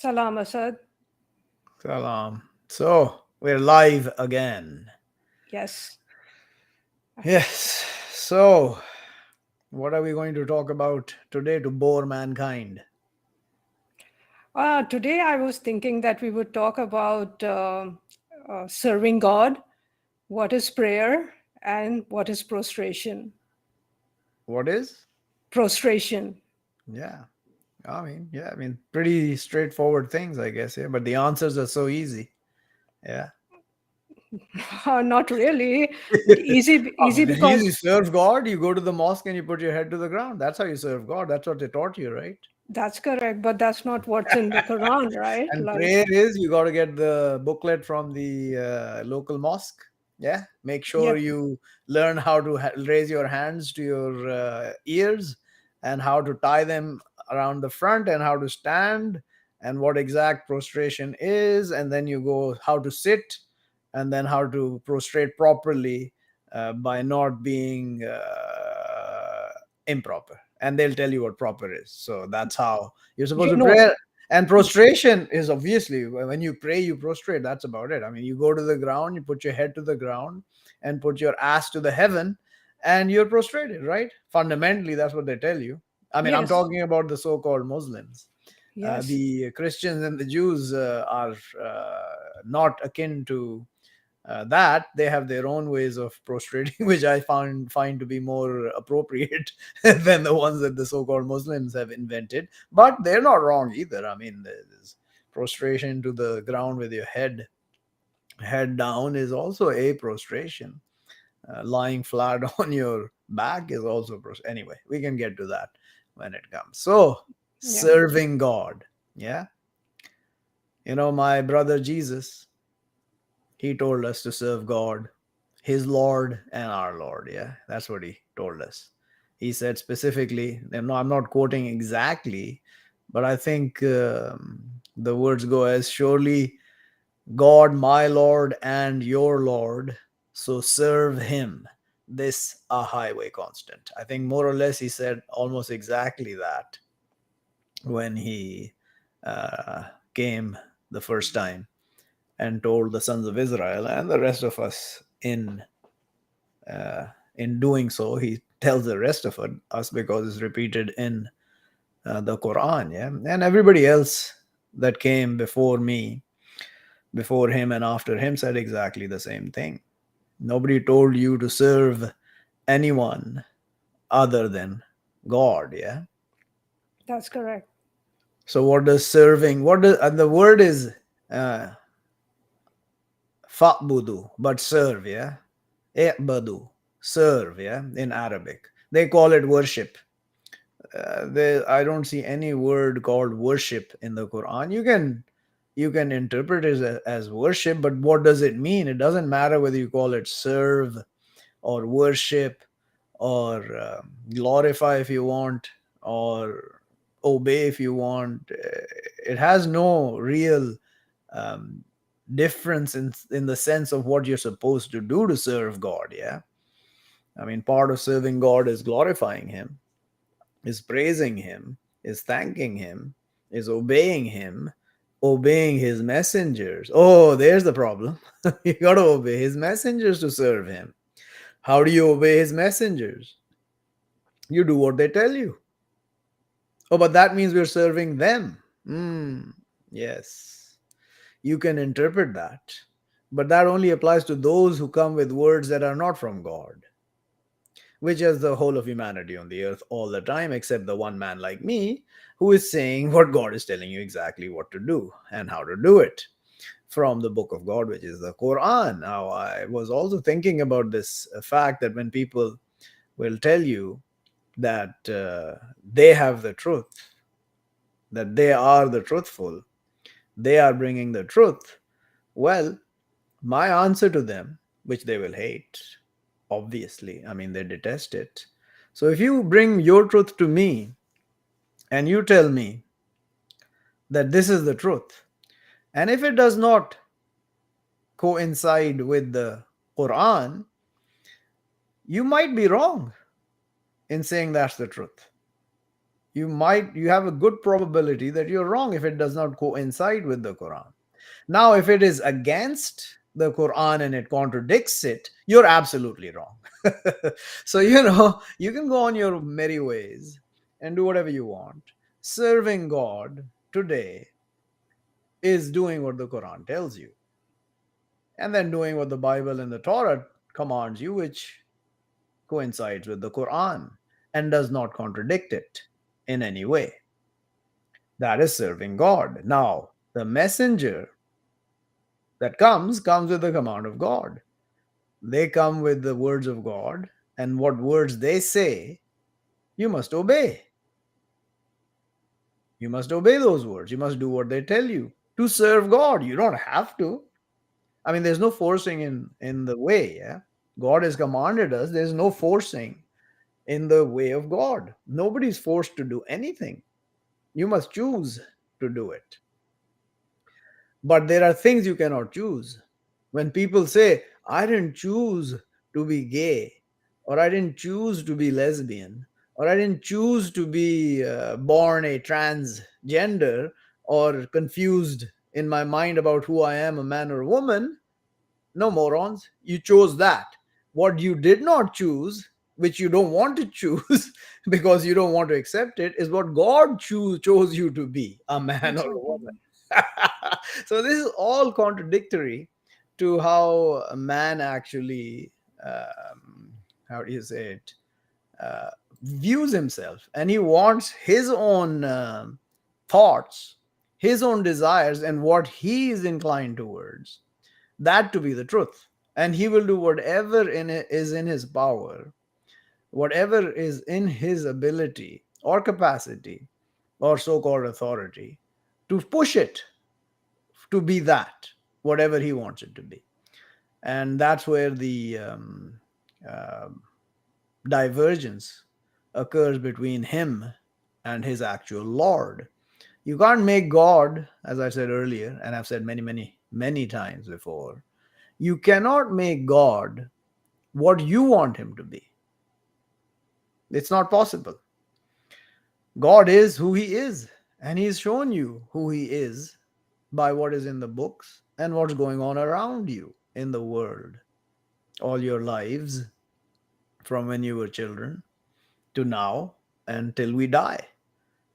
Salam Asad. Salam. So, we're live again. Yes. Yes. So, what are we going to talk about today to bore mankind? Today I was thinking that we would talk about serving God, what is prayer, and what is prostration. What is? Prostration. Yeah. I mean, pretty straightforward things, I guess. Yeah. But the answers are so easy. Yeah. Not really, but easy Easy. because Serve God. You go to the mosque and you put your head to the ground. That's how you serve God. That's what they taught you, right? that's correct, but that's not what's in the Quran, right? And Like, prayer is you got to get the booklet from the local mosque. Yeah. Make sure yep, you learn how to raise your hands to your ears and how to tie them around the front and how to stand and what exact prostration is. And then you go how to sit and then how to prostrate properly by not being improper. And they'll tell you what proper is. So that's how you're supposed you to know, pray. And prostration is obviously when you pray, you prostrate. That's about it. I mean, you go to the ground, you put your head to the ground and put your ass to the heaven, and you're prostrated, right? Fundamentally, that's what they tell you. I mean, I'm yes, talking about the so called Muslims. yes, The Christians and the Jews are not akin to that. They have their own ways of prostrating, which I find to be more appropriate than the ones that the so-called Muslims have invented. But they're not wrong either. I mean, there's prostration to the ground with your head down is also a prostration. Lying flat on your back is also anyway. We can get to that when it comes. So yeah, serving God, yeah. My brother Jesus, he told us to serve God, his Lord and our Lord. Yeah, that's what he told us. He said specifically, I'm not quoting exactly, but I think the words go as surely God, my Lord and your Lord, so serve him. This a highway constant. I think more or less he said almost exactly that when he uh, came the first time and told the sons of Israel and the rest of us uh, in doing so, he tells the rest of us because it's repeated in the Quran, yeah, and everybody else that came before me, before him and after him said exactly the same thing. Nobody told you to serve anyone other than God, yeah. that's correct. So what does serving? What does and the word is uh, fa'budu, but serve, yeah. I'badu, serve, yeah, in Arabic. They call it worship. I don't see any word called worship in the Quran. You can interpret it as worship, but what does it mean? It doesn't matter whether you call it serve or worship or glorify if you want or obey if you want. It has no real um, difference in the sense of what you're supposed to do to serve God. Yeah, I mean, part of serving God is glorifying Him, is praising him, is thanking him, is obeying him, obeying his messengers. Oh, there's the problem. You got to obey his messengers to serve him. How do you obey his messengers? You do what they tell you. Oh, but that means we're serving them. Yes, you can interpret that. But that only applies to those who come with words that are not from God, which is the whole of humanity on the earth all the time, except the one man like me who is saying what God is telling you exactly what to do and how to do it from the book of God, which is the Quran. Now, I was also thinking about this fact that when people will tell you that they have the truth, that they are the truthful, they are bringing the truth, well, my answer to them, which they will hate, obviously, I mean, they detest it. So if you bring your truth to me and you tell me that this is the truth, and if it does not coincide with the Quran, you might be wrong in saying that's the truth. you have a good probability that you're wrong if it does not coincide with the Quran. Now, if it is against the Quran and it contradicts it, you're absolutely wrong. So, you can go on your merry ways and do whatever you want. Serving God today is doing what the Quran tells you, and then doing what the Bible and the Torah commands you, which coincides with the Quran and does not contradict it in any way. That is serving God. Now, the messenger that comes with the command of God. They come with the words of God, and what words they say, you must obey. You must obey those words. You must do what they tell you to serve God. You don't have to. I mean, there's no forcing in the way. Yeah, God has commanded us. There's no forcing in the way of God. Nobody's forced to do anything. You must choose to do it. But there are things you cannot choose. When people say, I didn't choose to be gay, or I didn't choose to be lesbian, or I didn't choose to be born a transgender, or confused in my mind about who I am, a man or a woman, no, morons. You chose that. What you did not choose, which you don't want to choose because you don't want to accept it, is what God chose you to be, a man or a woman. Exactly. So this is all contradictory to how a man actually, how do you say it, uh, views himself. And he wants his own thoughts, his own desires, and what he is inclined towards, that to be the truth. And he will do whatever is in his power, whatever is in his ability or capacity or so-called authority, to push it to be that, whatever he wants it to be. And that's where the uh, divergence occurs between him and his actual Lord. You can't make God, as I said earlier, and I've said many, many, many times before, you cannot make God what you want him to be. It's not possible. God is who he is, and he's shown you who he is by what is in the books and what's going on around you in the world all your lives, from when you were children to now until we die.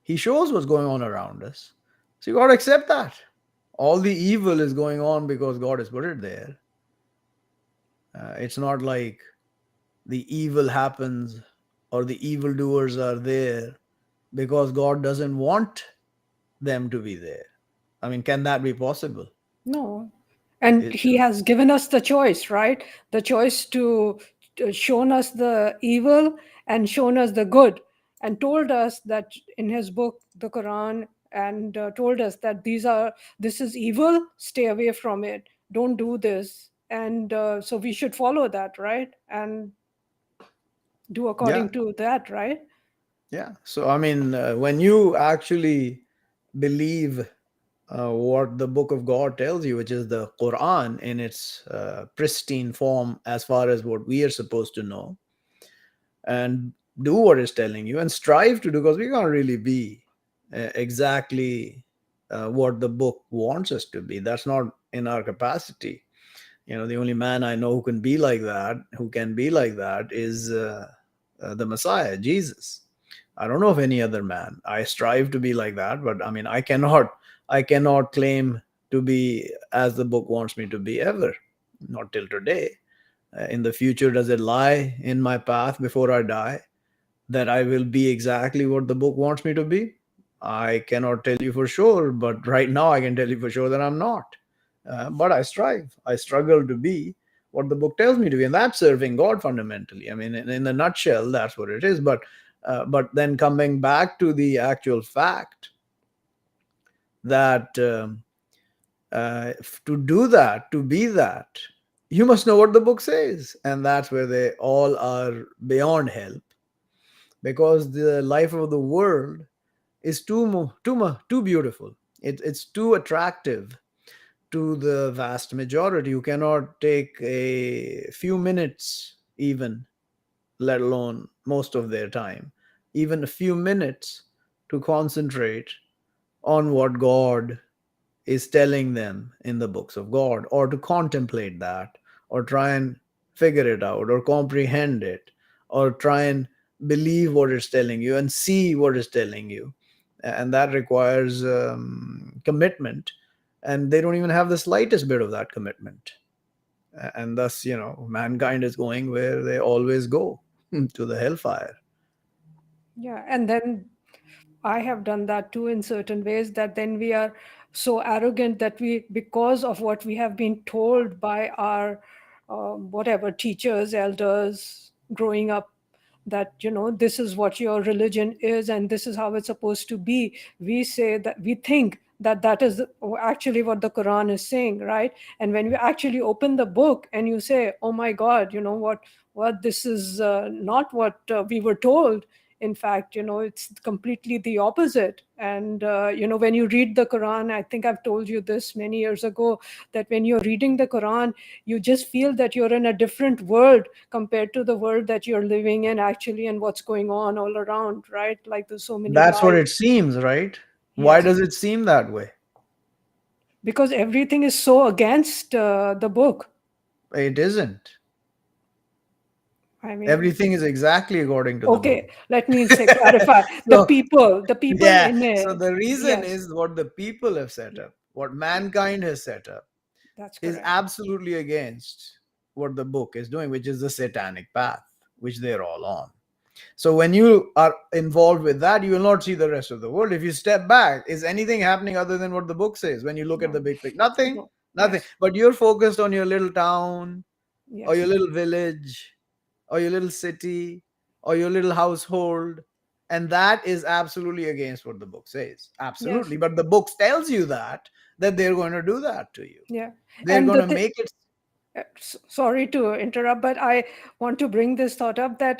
He shows what's going on around us. So you got to accept that. All the evil is going on because God has put it there. It's not like the evil happens or the evildoers are there because God doesn't want them to be there. I mean, can that be possible? No. And It, he has given us the choice, right? The choice to shown us the evil and shown us the good, and told us that in his book, the Quran, and told us that this is evil, stay away from it, don't do this. And so we should follow that, right? And do yeah, according to that, right? yeah. So, I mean, when you actually believe what the book of God tells you, which is the Quran in its pristine form, as far as what we are supposed to know, and do what it's telling you and strive to do, because we can't really be exactly what the book wants us to be. That's not in our capacity. The only man I know who can be like that, is the Messiah, Jesus. I don't know of any other man. I strive to be like that, but I mean, I cannot claim to be as the book wants me to be ever, not till today. In the future, does it lie in my path before I die that I will be exactly what the book wants me to be? I cannot tell you for sure, but right now I can tell you for sure that I'm not. But I strive. I struggle to be what the book tells me to be, and that's serving God fundamentally. I mean, in a nutshell, that's what it is. But then coming back to the actual fact that to do that, to be that, you must know what the book says, and that's where they all are beyond help, because the life of the world is too beautiful. It's too attractive to the vast majority, who cannot take a few minutes, even, let alone most of their time, even a few minutes, to concentrate on what God is telling them in the books of God, or to contemplate that, or try and figure it out, or comprehend it, or try and believe what it's telling you and see what it's telling you. And that requires commitment. And they don't even have the slightest bit of that commitment. And thus, mankind is going where they always go, to the hellfire. Yeah, and then I have done that too in certain ways, that then we are so arrogant that we, because of what we have been told by our whatever teachers, elders growing up, that this is what your religion is and this is how it's supposed to be. We say that, we think that that is actually what the Quran is saying, right? And when we actually open the book and you say, oh my God, what this is not what we were told. In fact, it's completely the opposite. And when you read the Quran, I think I've told you this many years ago, that when you're reading the Quran, you just feel that you're in a different world compared to the world that you're living in actually, and what's going on all around, right? Like there's so many That's what lies. it seems, right? Why Yes, does it seem that way? because everything is so against the book. It isn't. I mean, Everything is exactly according to the book. okay, let me say, clarify. the So, people the people yeah. in So it. the reason Yes, is what the people have set yeah, up, what mankind has set up, that's is correct. absolutely against what the book is doing, which is the satanic path, which they're all on. So when you are involved with that, you will not see the rest of the world. If you step back, is anything happening other than what the book says? When you look at No, the big picture, nothing, no, nothing. yes, But you're focused on your little town, or your yes, little village, or your little city, or your little household. And that is absolutely against what the book says. yes, Absolutely. But the book tells you that they're going to do that to you. yeah. They're And going the to make it. sorry to interrupt, but I want to bring this thought up, that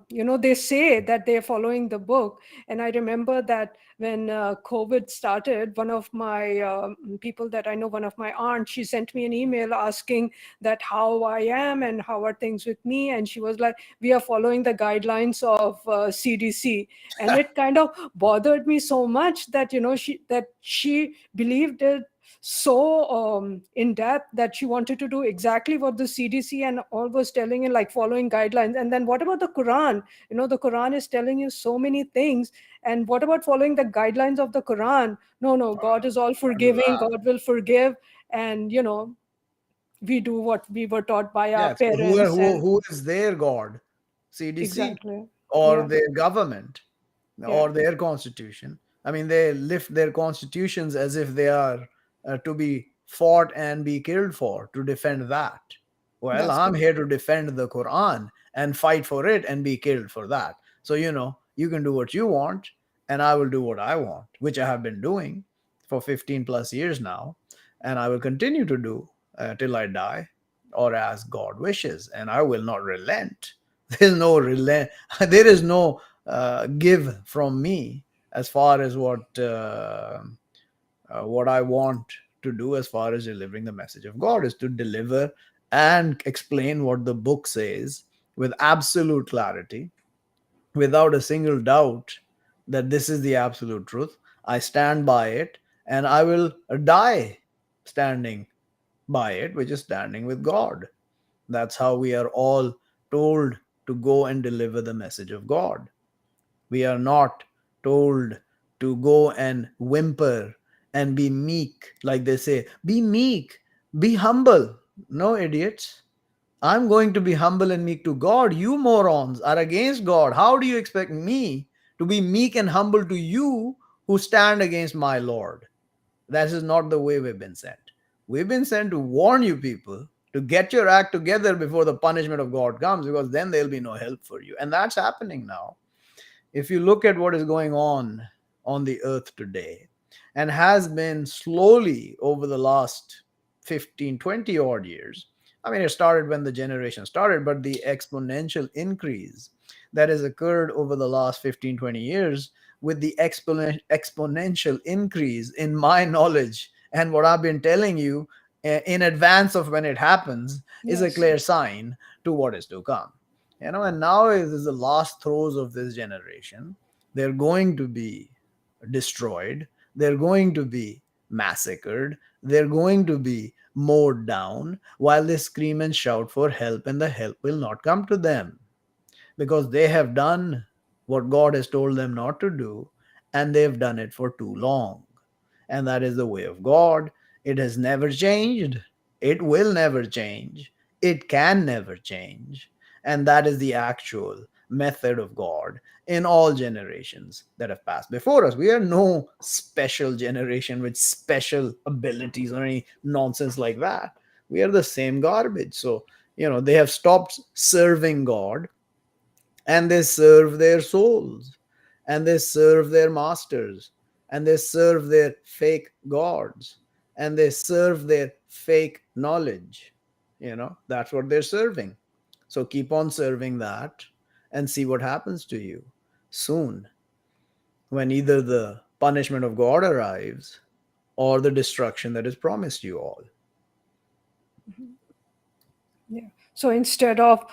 they say that they're following the book. And I remember that when COVID started, one of my people that I know, one of my aunts, she sent me an email asking that how I am and how are things with me. And she was like, we are following the guidelines of CDC. And it kind of bothered me so much that she believed it so in depth, that she wanted to do exactly what the CDC and all was telling, and like following guidelines. And then what about the Quran? The Quran is telling you so many things. And what about following the guidelines of the Quran? No, no, God is all Can't do forgiving. that. God will forgive. And we do what we were taught by our Yeah. So who, parents. who, And who is their God? CDC exactly. or Yeah, their government yeah, or their constitution? I mean, they lift their constitutions as if they are to be fought and be killed for, to defend that. Well, that's I'm correct. here to defend the Quran and fight for it and be killed for that. So, you can do what you want and I will do what I want, which I have been doing for 15 plus years now. And I will continue to do till I die or as God wishes. And I will not relent. There's no relent. There is no give from me as far as what I want to do as far as delivering the message of God is to deliver and explain what the book says with absolute clarity, without a single doubt that this is the absolute truth. I stand by it and I will die standing by it, which is standing with God. That's how we are all told to go and deliver the message of God. We are not told to go and whimper and be meek, like they say, be meek, be humble. No, idiots. I'm going to be humble and meek to God. You morons are against God. How do you expect me to be meek and humble to you who stand against my Lord? That is not the way we've been sent. We've been sent to warn you people to get your act together before the punishment of God comes, because then there'll be no help for you. And that's happening now. If you look at what is going on the earth today, and has been slowly over the last 15, 20 odd years. I mean, it started when the generation started, but the exponential increase that has occurred over the last 15, 20 years, with the exponential increase in my knowledge and what I've been telling you in advance of when it happens, is a Yes, clear sign to what is to come. And now is the last throes of this generation. They're going to be destroyed, they're going to be massacred, they're going to be mowed down while they scream and shout for help, and the help will not come to them because they have done what God has told them not to do, and they've done it for too long. And that is the way of God. It has never changed. It will never change. It can never change. And that is the actual method of God in all generations that have passed before us. We are no special generation with special abilities or any nonsense like that. We are the same garbage. So, they have stopped serving God, and they serve their souls, and they serve their masters, and they serve their fake gods, and they serve their fake knowledge. That's what they're serving. So keep on serving that and see what happens to you soon, when either the punishment of God arrives or the destruction that is promised you all. Mhm. Yeah. So instead of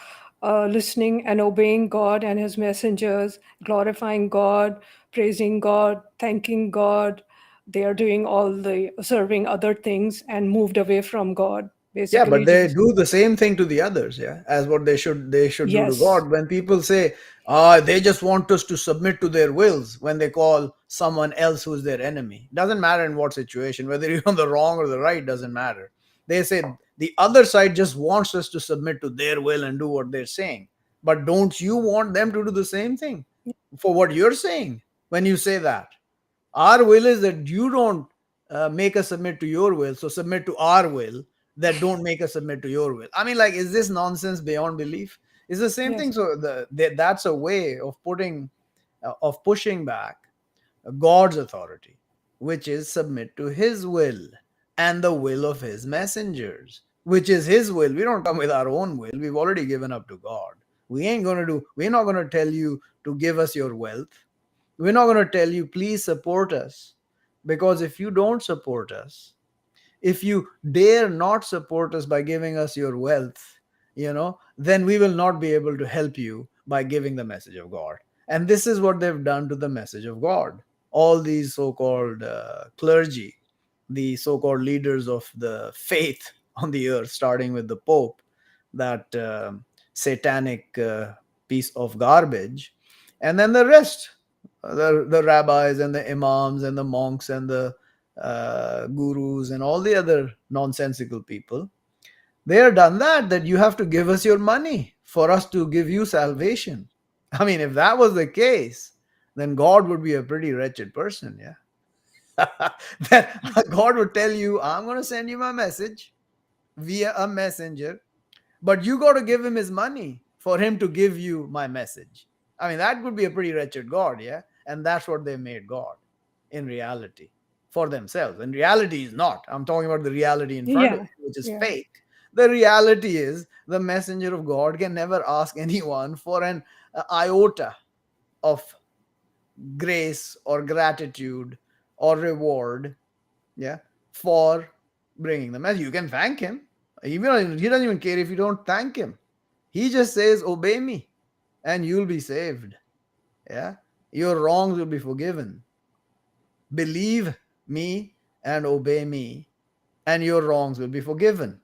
listening and obeying God and His messengers, glorifying God, praising God, thanking God, they are doing all the serving other things and moved away from God. Yeah, but Basically, they Jesus. do the same thing to the others, yeah, as what they should do to Yes. God. When people say, they just want us to submit to their wills, when they call someone else who's their enemy, doesn't matter in what situation, whether you're on the wrong or the right, doesn't matter. They say the other side just wants us to submit to their will and do what they're saying. But don't you want them to do the same thing for what you're saying when you say that? Our will is that you don't make us submit to your will, so submit to our will that don't make us submit to your will. I mean, like, is this nonsense beyond belief? It's the same thing. Yes. So that's a way of pushing back God's authority, which is submit to His will and the will of His messengers, which is His will. We don't come with our own will. We've already given up to God. We're not going to tell you to give us your wealth. We're not going to tell you, please support us. Because if you don't support us, if you dare not support us by giving us your wealth, then we will not be able to help you by giving the message of God. And this is what they've done to the message of God. All these so called clergy, the so called leaders of the faith on the earth, starting with the Pope, that satanic piece of garbage, and then the rest, the rabbis and the imams and the monks and the gurus and all the other nonsensical people. They are done that you have to give us your money for us to give you salvation. I mean, if that was the case, then God would be a pretty wretched person, yeah. That God would tell you, I'm going to send you my message via a messenger, but you got to give him his money for him to give you my message. I mean, that would be a pretty wretched God, yeah? And that's what they made God in reality for themselves. And reality is not. I'm talking about the reality in front of Yeah. you, which is Yeah. fake. The reality is the messenger of God can never ask anyone for an iota of grace or gratitude or reward, yeah, for bringing the message. You can thank him. Even he doesn't even care if you don't thank him. He just says, obey me and you'll be saved. Yeah. Your wrongs will be forgiven. Believe me and obey me, and your wrongs will be forgiven.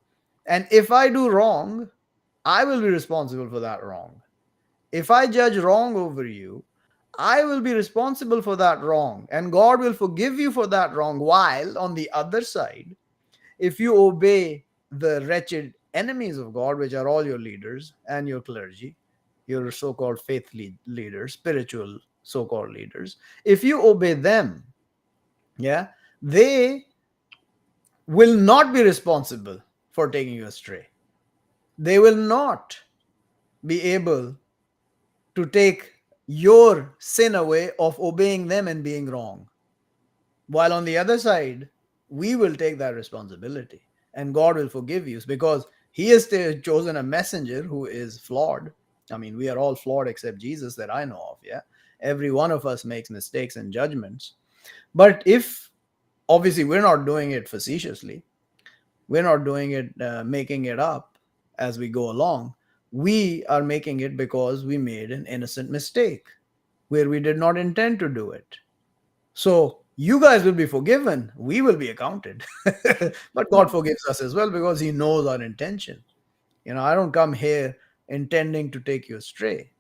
And if I do wrong, I will be responsible for that wrong. If I judge wrong over you, I will be responsible for that wrong, and God will forgive you for that wrong. While on the other side, if you obey the wretched enemies of God, which are all your leaders and your clergy, your so called faith leaders, spiritual so called leaders, if you obey them, yeah, they will not be responsible for taking you astray. They will not be able to take your sin away of obeying them and being wrong. While on the other side, we will take that responsibility and God will forgive you because He has chosen a messenger who is flawed. I mean, we are all flawed except Jesus that I know of. Yeah. Every one of us makes mistakes and judgments. But if obviously we're not doing it facetiously, we're not doing it, making it up as we go along. We are making it because we made an innocent mistake where we did not intend to do it. So you guys will be forgiven, we will be accounted. But God Yeah. forgives us as well because He knows our intention. I don't come here intending to take you astray.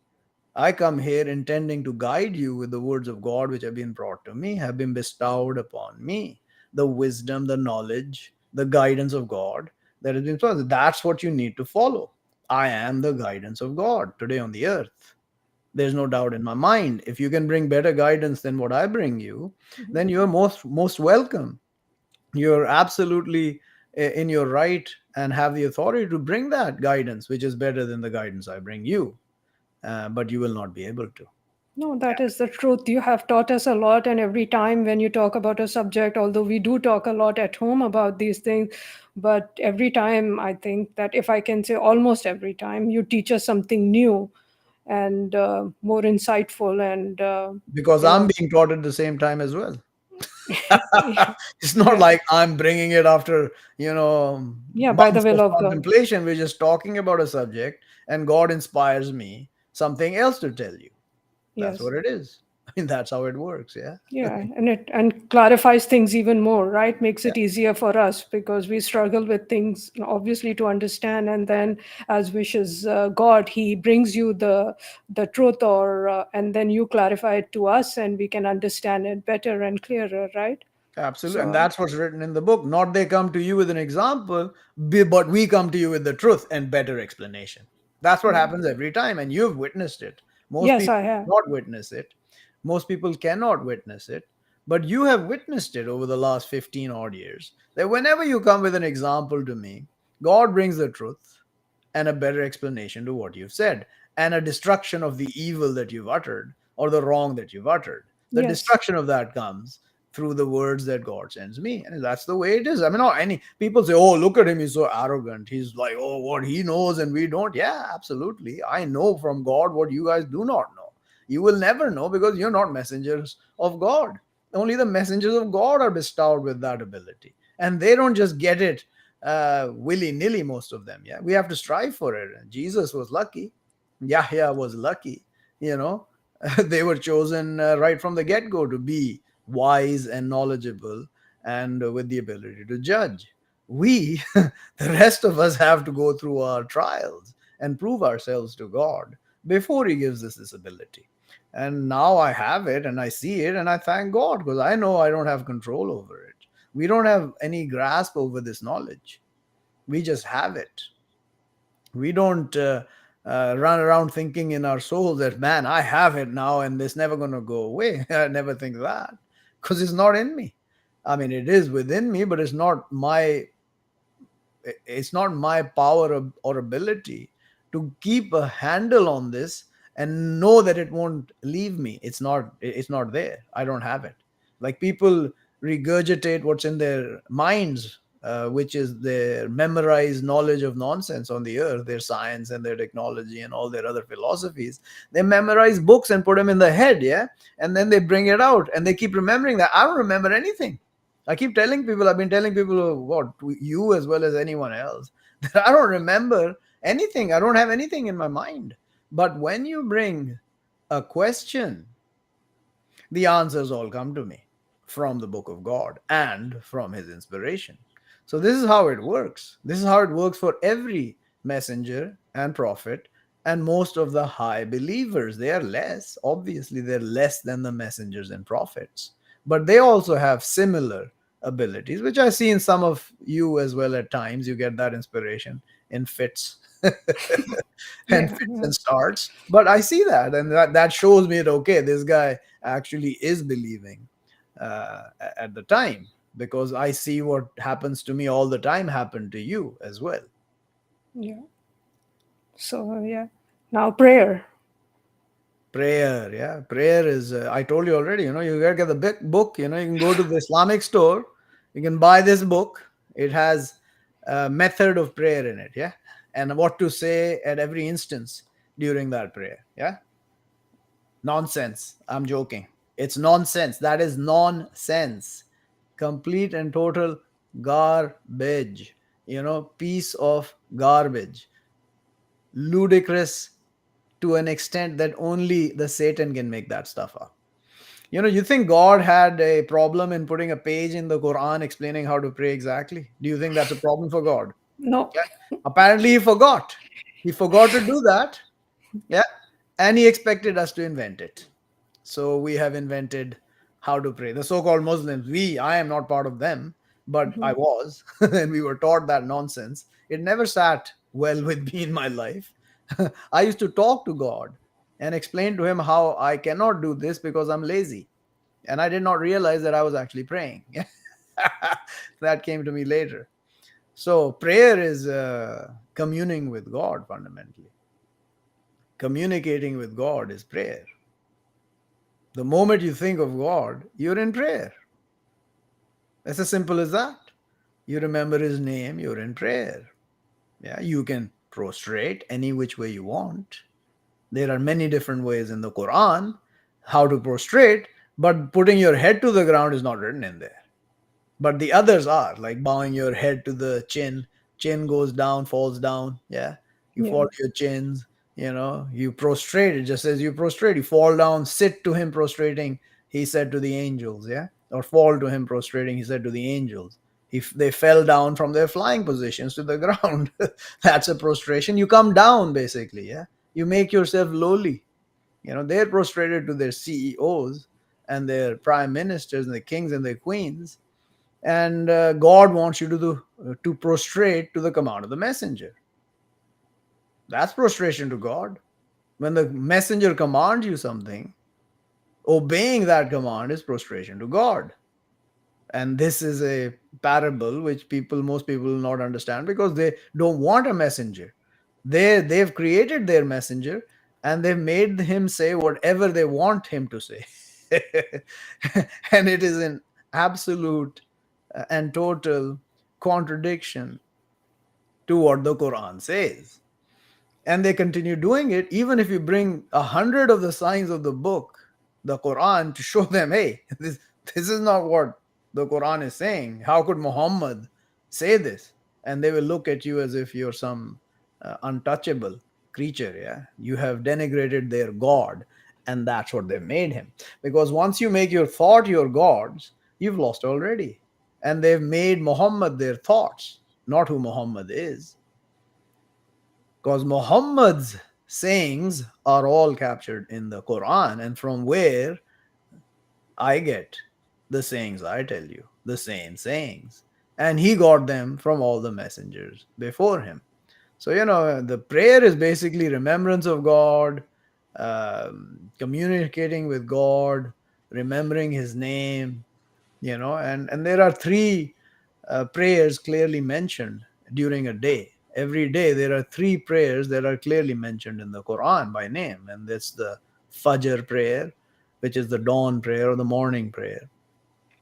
I come here intending to guide you with the words of God which have been brought to me, have been bestowed upon me. The wisdom, the knowledge, the guidance of God that has been taught. That's what you need to follow. I am the guidance of God today on the earth. There's no doubt in my mind. If you can bring better guidance than what I bring you, Mhm. then you're most welcome. You're absolutely in your right and have the authority to bring that guidance, which is better than the guidance I bring you. But you will not be able to. No, that is the truth. You have taught us a lot, and every time when you talk about a subject, although we do talk a lot at home about these things, but every time I think that if I can say almost every time, you teach us something new and more insightful, and Because you I'm know, being taught at the same time as well. It's not yeah, like I'm bringing it after, yeah, by the months will of of God. contemplation. We're just talking about a subject and God inspires me something else to tell you. That's Yes. what it is. I mean, that's how it works. Yeah. Yeah, and it and clarifies things even more, right? Makes Yeah. it easier for us because we struggle with things, obviously, to understand. And then, as wishes God, He brings you the truth, or and then you clarify it to us, and we can understand it better and clearer, right? Absolutely. And So, that's what's written in the book. Not they come to you with an example, but we come to you with the truth and better explanation. That's what yeah. happens every time. And you've witnessed it. Most Yes, people I have. cannot witness it. Most people cannot witness it. But you have witnessed it over the last 15 odd years. That whenever you come with an example to me, God brings the truth and a better explanation to what you've said and a destruction of the evil that you've uttered or the wrong that you've uttered. The Yes. destruction of that comes through the words that God sends me. And that's the way it is. I mean, not any people say, oh, look at him, he's so arrogant. He's like, oh, what he knows and we don't. Yeah, absolutely. I know from God what you guys do not know. You will never know because you're not messengers of God. Only the messengers of God are bestowed with that ability. And they don't just get it willy nilly, most of them. Yeah, we have to strive for it. Jesus was lucky. Yahya was lucky. You know, they were chosen right from the get go to be wise and knowledgeable and with the ability to judge. We, the rest of us, have to go through our trials and prove ourselves to God before He gives us this ability. And now I have it and I see it and I thank God because I know I don't have control over it. We don't have any grasp over this knowledge. We just have it. We don't run around thinking in our souls that, man, I have it now and it's never going to go away. I never think that because it's not in me. I mean, it is within me, but it's not my power or ability to keep a handle on this and know that it won't leave me. It's not there. I don't have it. Like people regurgitate what's in their minds, which is their memorized knowledge of nonsense on the earth, their science and their technology and all their other philosophies. They memorize books and put them in the head, yeah, and then they bring it out and they keep remembering that. I don't remember anything. I keep telling people, I've been telling people, what, to you as well as anyone else, that I don't remember anything. I don't have anything in my mind. But when you bring a question, the answers all come to me from the book of God and from his inspiration. So, this is how it works. This is how it works for every messenger and prophet and most of the high believers. They are less, obviously, they're less than the messengers and prophets, but they also have similar abilities, which I see in some of you as well. At times, you get that inspiration in fits. And Yeah. fits Yeah. and starts. But I see that, and that shows me that okay, this guy actually is believing at the time because I see what happens to me all the time happen to you as well. Yeah. So, yeah. Now, prayer. Prayer, yeah, prayer is. I told you already. You gotta get the big book. You can go to the Islamic store. You can buy this book. It has a method of prayer in it, yeah, and what to say at every instance during that prayer, yeah. Nonsense. I'm joking. It's nonsense. That is nonsense. Complete and total garbage. Piece of garbage. Ludicrous to an extent that only the Satan can make that stuff up. You think God had a problem in putting a page in the Quran explaining how to pray exactly? Do you think that's a problem for God? No. Yeah. Apparently, he forgot. He forgot to do that. Yeah. And he expected us to invent it. So we have invented how to pray. The so called Muslims, I am not part of them, but I Mhm. was, and we were taught that nonsense. It never sat well with me in my life. I used to talk to God and explain to him how I cannot do this because I'm lazy. And I did not realize that I was actually praying. That came to me later. So prayer is communing with God fundamentally. Communicating with God is prayer. The moment you think of God, you're in prayer. It's as simple as that. You remember his name, you're in prayer. Yeah, you can prostrate any which way you want. There are many different ways in the Quran how to prostrate, but putting your head to the ground is not written in there. But the others are like bowing your head to the chin goes down, falls down. Yeah, you Yeah. fall to your chins. You prostrate. It just says you prostrate. You fall down, sit to him prostrating. He said to the angels. Yeah, or fall to him prostrating. He said to the angels. If they fell down from their flying positions to the ground, that's a prostration. You come down basically. Yeah, you make yourself lowly. They're prostrated to their CEOs and their prime ministers and the kings and their queens, and God wants you to prostrate to the command of the messenger. That's prostration to God. When the messenger commands you something, obeying that command is prostration to God. And this is a parable which most people will not understand because they don't want a messenger. They've created their messenger, and they've made him say whatever they want him to say. And it is an absolute and total contradiction to what the Quran says. And they continue doing it even if you bring 100 of the signs of the book, the Quran, to show them, hey, this is not what the Quran is saying. How could Muhammad say this? And they will look at you as if you're some untouchable creature. Yeah, you have denigrated their God, and that's what they made him. Because once you make your thought your gods, you've lost already. And they've made Muhammad their thoughts, not who Muhammad is. Because Muhammad's sayings are all captured in the Quran, and from where I get the sayings I tell you, the same sayings. And he got them from all the messengers before him. So, the prayer is basically remembrance of God, communicating with God, remembering his name, and there are three prayers clearly mentioned during a day. Every day there are three prayers that are clearly mentioned in the Quran by name, and that's the Fajr prayer, which is the dawn prayer or the morning prayer.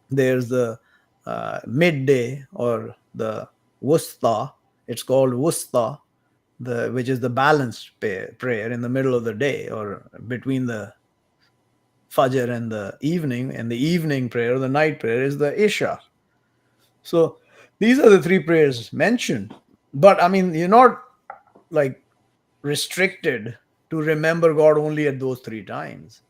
There's the midday or the wusta. It's called wusta, which is the balanced prayer in the middle of the day or between the Fajr and the evening. And the evening prayer or the night prayer is the Isha. So these are the three prayers mentioned. But I mean, you're not like restricted to remember God only at those three times.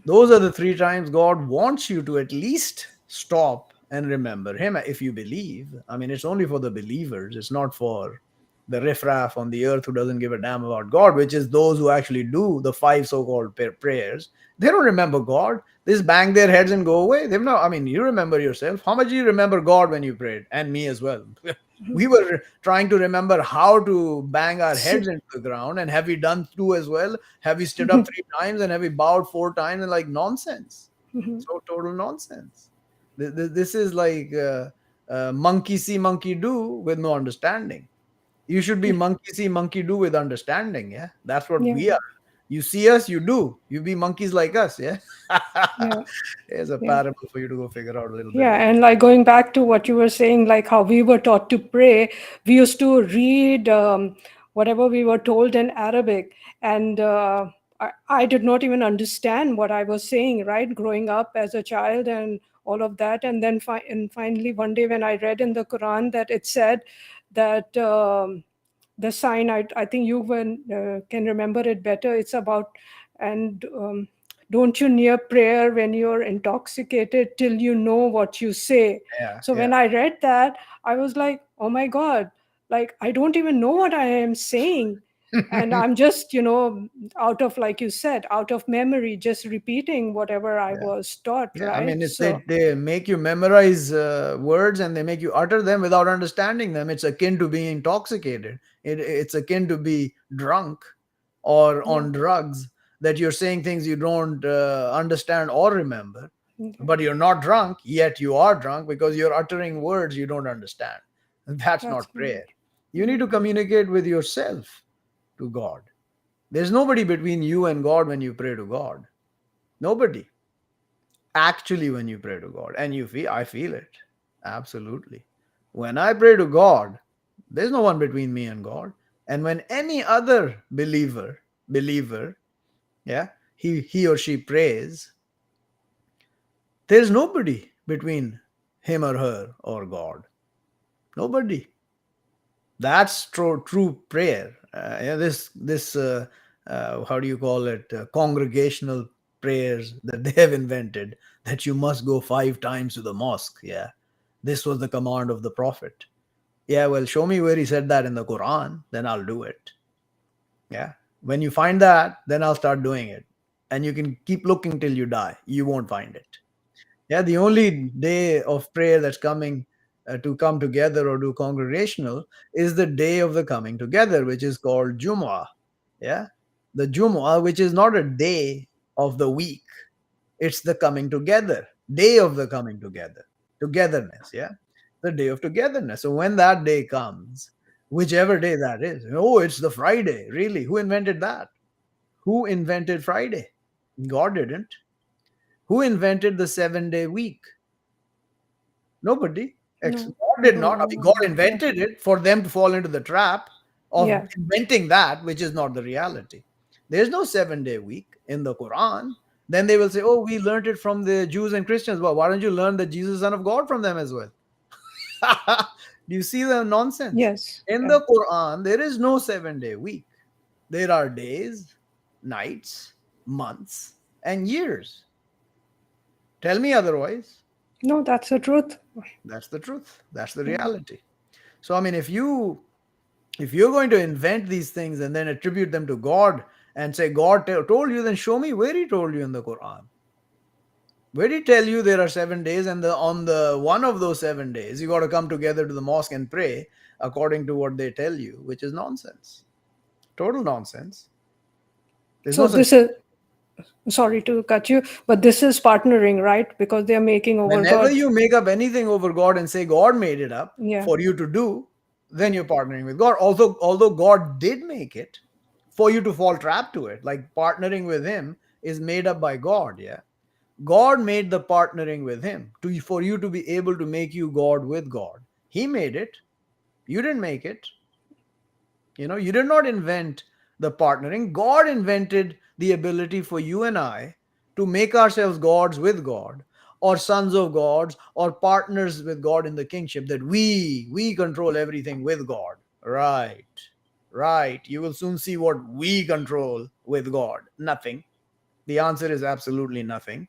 Those are the three times God wants you to at least stop and remember Him if you believe. I mean, it's only for the believers, it's not for the riffraff on the earth who doesn't give a damn about God, which is those who actually do the five so called prayers. They don't remember God. They just bang their heads and go away. They've not, I mean, you remember yourself. How much do you remember God when you prayed? And me as well. We were trying to remember how to bang our heads into the ground. And have we done two as well? Have we stood up three times and have we bowed four times? And like nonsense. So total nonsense. This is like monkey see, monkey do with no understanding. You should be monkey see, monkey do with understanding. Yeah, that's what Yeah. we are. You see us, you do. You be monkeys like us. Yeah. Yeah. Here's a Yeah. parable for you to go figure out a little bit Yeah, later. and like going back to what you were saying, like how we were taught to pray, we used to read whatever we were told in Arabic, and I did not even understand what I was saying, right? Growing up as a child and all of that, and then finally one day when I read in the Quran that it said that the sign, I think you can remember it better. It's about and don't you near prayer when you're intoxicated till you know what you say. Yeah, So yeah, when I read that, I was like, oh my God, like I don't even know what I am saying. And I'm just, out of, like you said, out of memory, just repeating whatever I yeah. was taught, Yeah, I right? mean, if So, they make you memorize words and they make you utter them without understanding them, it's akin to being intoxicated. It's akin to be drunk or yeah. on drugs, that you're saying things you don't understand or remember. Okay. But you're not drunk, yet you are drunk because you're uttering words you don't understand. And that's That's not right. prayer. You need to Mm. communicate with yourself to God. There's nobody between you and God when you pray to God. Nobody actually when you pray to God. And I feel it. Absolutely. When I pray to God, there's no one between me and God. And when any other believer, yeah, he or she prays, there's nobody between him or her or God. Nobody. That's true prayer. Yeah, this how do you call it? Congregational prayers that they have invented, that you must go 5 times to the mosque. Yeah, this was the command of the prophet. Yeah, well, show me where he said that in the Quran, then I'll do it. Yeah, when you find that, then I'll start doing it. And you can keep looking till you die. You won't find it. Yeah, the only day of prayer that's coming to come together or do congregational is the day of the coming together, which is called Jumu'ah. Yeah, the Jumu'ah, which is not a day of the week, it's the coming together, day of the coming together, togetherness. Yeah, the day of togetherness. So when that day comes, whichever day that is, oh, it's the Friday. Really? Who invented that? Who invented Friday? God didn't. Who invented the 7 day week? Nobody. No, God did not. I mean, God no. Yeah. invented it for them to fall into the trap of Yeah. inventing that, which is not the reality. There's no 7 day week in the Quran. Then they will say, oh, we learned it from the Jews and Christians. Well, why don't you learn that Jesus is Son of God from them as well? Do you see the nonsense? Yes. In Yeah. the Quran, there is no 7 day week. There are days, nights, months, and years. Tell me otherwise. No, that's the truth. That's the truth. That's the Yeah. reality. So I mean, if you're going to invent these things and then attribute them to God and say God told you, then show me where He told you in the Quran. Where did He tell you there are 7 days, and on the one of those 7 days you got to come together to the mosque and pray according to what they tell you, which is nonsense, total nonsense. There's So no such. this is, sorry to cut you, but this is partnering, right? Because they're making over Whenever God. you make up anything over God and say God made it up Yeah. for you to do, then you're partnering with God. Although God did make it for you to fall trap to it, like partnering with Him is made up by God. Yeah, God made the partnering with Him to for you to be able to make you God with God. He made it. You didn't make it. You did not invent the partnering. God invented the ability for you and I to make ourselves gods with God, or sons of gods, or partners with God in the kingship, that we control everything with God. Right. Right. You will soon see what we control with God. Nothing. The answer is absolutely nothing,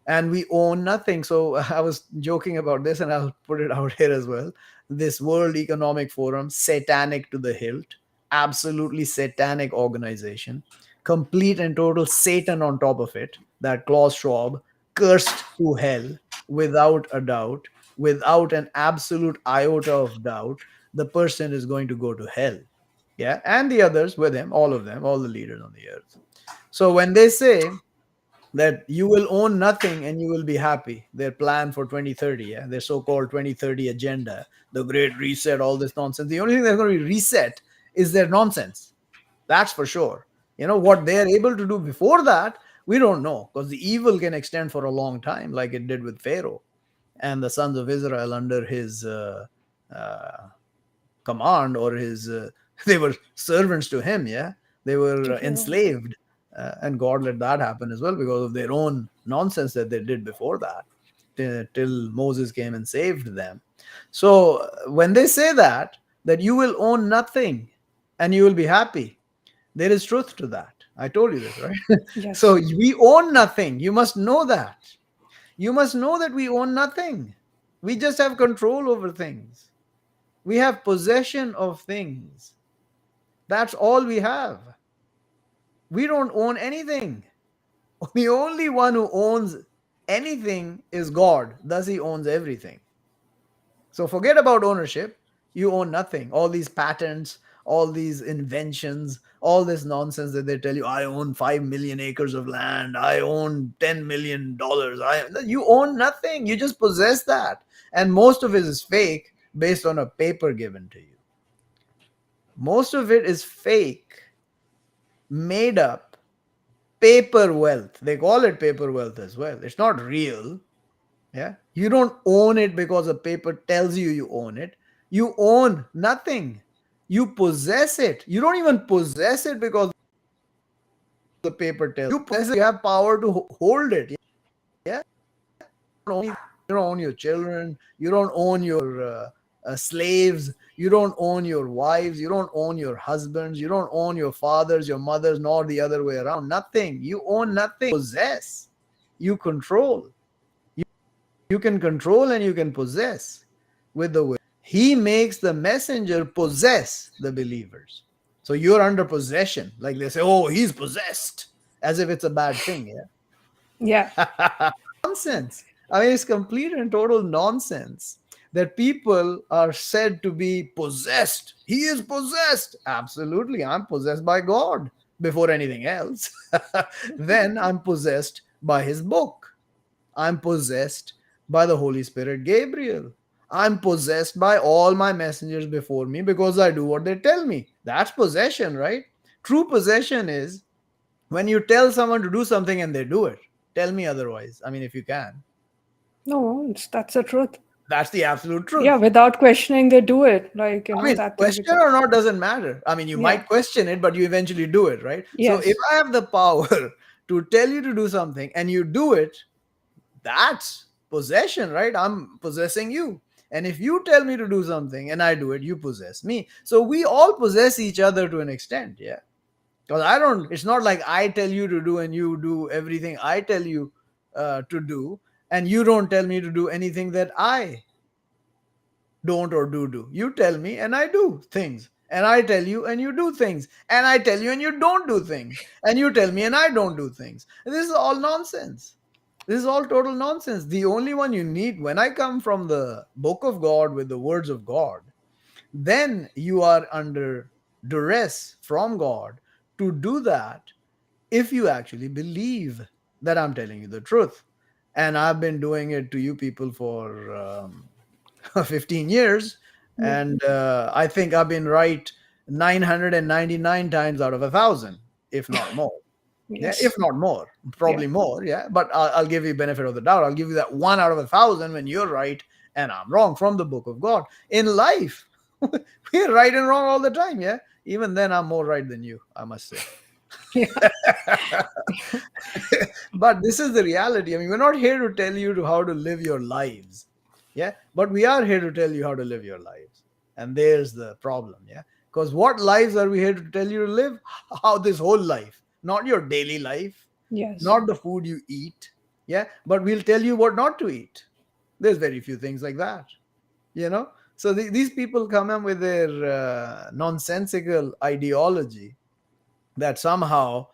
and we own nothing. So I was joking about this, and I'll put it out here as well. This World Economic Forum, satanic to the hilt, absolutely satanic organization, complete and total Satan on top of it. That Klaus Schwab, cursed to hell, without a doubt, without an absolute iota of doubt. The person is going to go to hell. Yeah, and the others with him, all of them, all the leaders on the earth. So when they say that you will own nothing and you will be happy, their plan for 2030, yeah, their so-called 2030 agenda, the great reset, all this nonsense, the only thing that's going to be reset is their nonsense. That's for sure. What they're able to do before that, we don't know, because the evil can extend for a long time, like it did with Pharaoh and the sons of Israel under his uh, command, or his they were servants to him. Yeah, they were To Pharaoh. enslaved, and God let that happen as well because of their own nonsense that they did before that, till Moses came and saved them. So when they say that you will own nothing and you will be happy, there is truth to that. I told you this, right? So Yes. we own nothing. You must know that. You must know that we own nothing. We just have control over things. We have possession of things. That's all we have. We don't own anything. The only one who owns anything is God. Thus, He owns everything. So forget about ownership. You own nothing. All these patents, all these inventions, all this nonsense that they tell you, I own 5 million acres of land, I own $10 million. You own nothing. You just possess that. And most of it is fake based on a paper given to you. Most of it is fake, made up, paper wealth. They call it paper wealth as well. It's not real. Yeah. You don't own it because a paper tells you you own it. You own nothing. You possess it. You don't even possess it because the paper tells you. You possess it. You have power to hold it. Yeah. You don't own your children. You don't own your slaves. You don't own your wives. You don't own your husbands. You don't own your fathers, your mothers, nor the other way around. Nothing. You own nothing. You possess. You control. You can control and you can possess with the will. He makes the messenger possess the believers. So you're under possession. Like they say, oh, he's possessed, as if it's a bad thing. Yeah. Yeah. Nonsense. I mean, it's complete and total nonsense that people are said to be possessed. He is possessed. Absolutely. I'm possessed by God before anything else. Then I'm possessed by his book. I'm possessed by the Holy Spirit, Gabriel. I'm possessed by all my messengers before me because I do what they tell me. That's possession, right? True possession is when you tell someone to do something and they do it. Tell me otherwise. I mean, if you can. No, that's the truth. That's the absolute Yeah, truth. without questioning, they do it. Like, I mean, that thing question because, or not doesn't matter. I mean, you yeah. might question it, but you eventually do it, right? So if Yes. I have the power to tell you to do something and you do it, that's possession, right? I'm possessing you. And if you tell me to do something and I do it, you possess me. So we all possess each other to an extent, yeah. Because I don't, it's not like I tell you to do and you do everything I tell you to do, and you don't tell me to do anything that I don't or do. You tell me and I do things. And I tell you and you do things. And I tell you and you don't do things. And you tell me and I don't do things. This is all nonsense. This is all total nonsense. The only one you need, when I come from the book of God with the words of God, then you are under duress from God to do that if you actually believe that I'm telling you the truth. And I've been doing it to you people for 15 years. Yeah. And I think I've been right 999 times out of 1,000, if not more. Yeah, if Yes. not more, Yeah. probably more. Yeah, but I'll give you benefit of the doubt. I'll give you that 1 out of 1,000 when you're right and I'm wrong from the book of God. In life, we're right and wrong all the time. Yeah, even then, I'm more right than you, I must say. Yeah. But this is the reality. I mean, we're not here to tell you to how to live your lives. Yeah, but we are here to tell you how to live your lives. And there's the problem. Yeah, because what lives are we here to tell you to live? How this whole life, not your daily life, Yes. not the food you eat. Yeah, but we'll tell you what not to eat. There's very few things like that, you know. So these people come up with their nonsensical ideology that somehow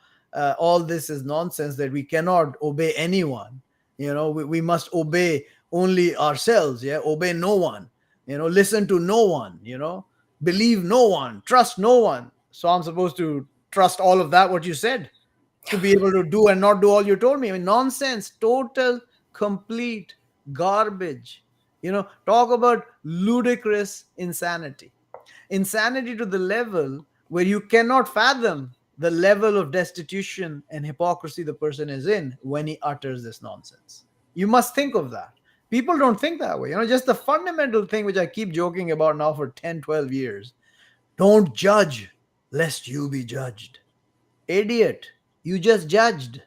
all this is nonsense, that we cannot obey anyone. You know, we must obey only ourselves. Yeah, obey no one. You know, listen to no one. You know, believe no one, trust no one. So I'm supposed to trust all of that what you said to be able to do and not do all you told me. I mean, nonsense, total, complete garbage. You know, talk about ludicrous insanity. Insanity to the level where you cannot fathom the level of destitution and hypocrisy the person is in when he utters this nonsense. You must think of that. People don't think that way. You know, just the fundamental thing which I keep joking about now for 10, 12 years. Don't judge lest you be judged. Idiot, you just judged.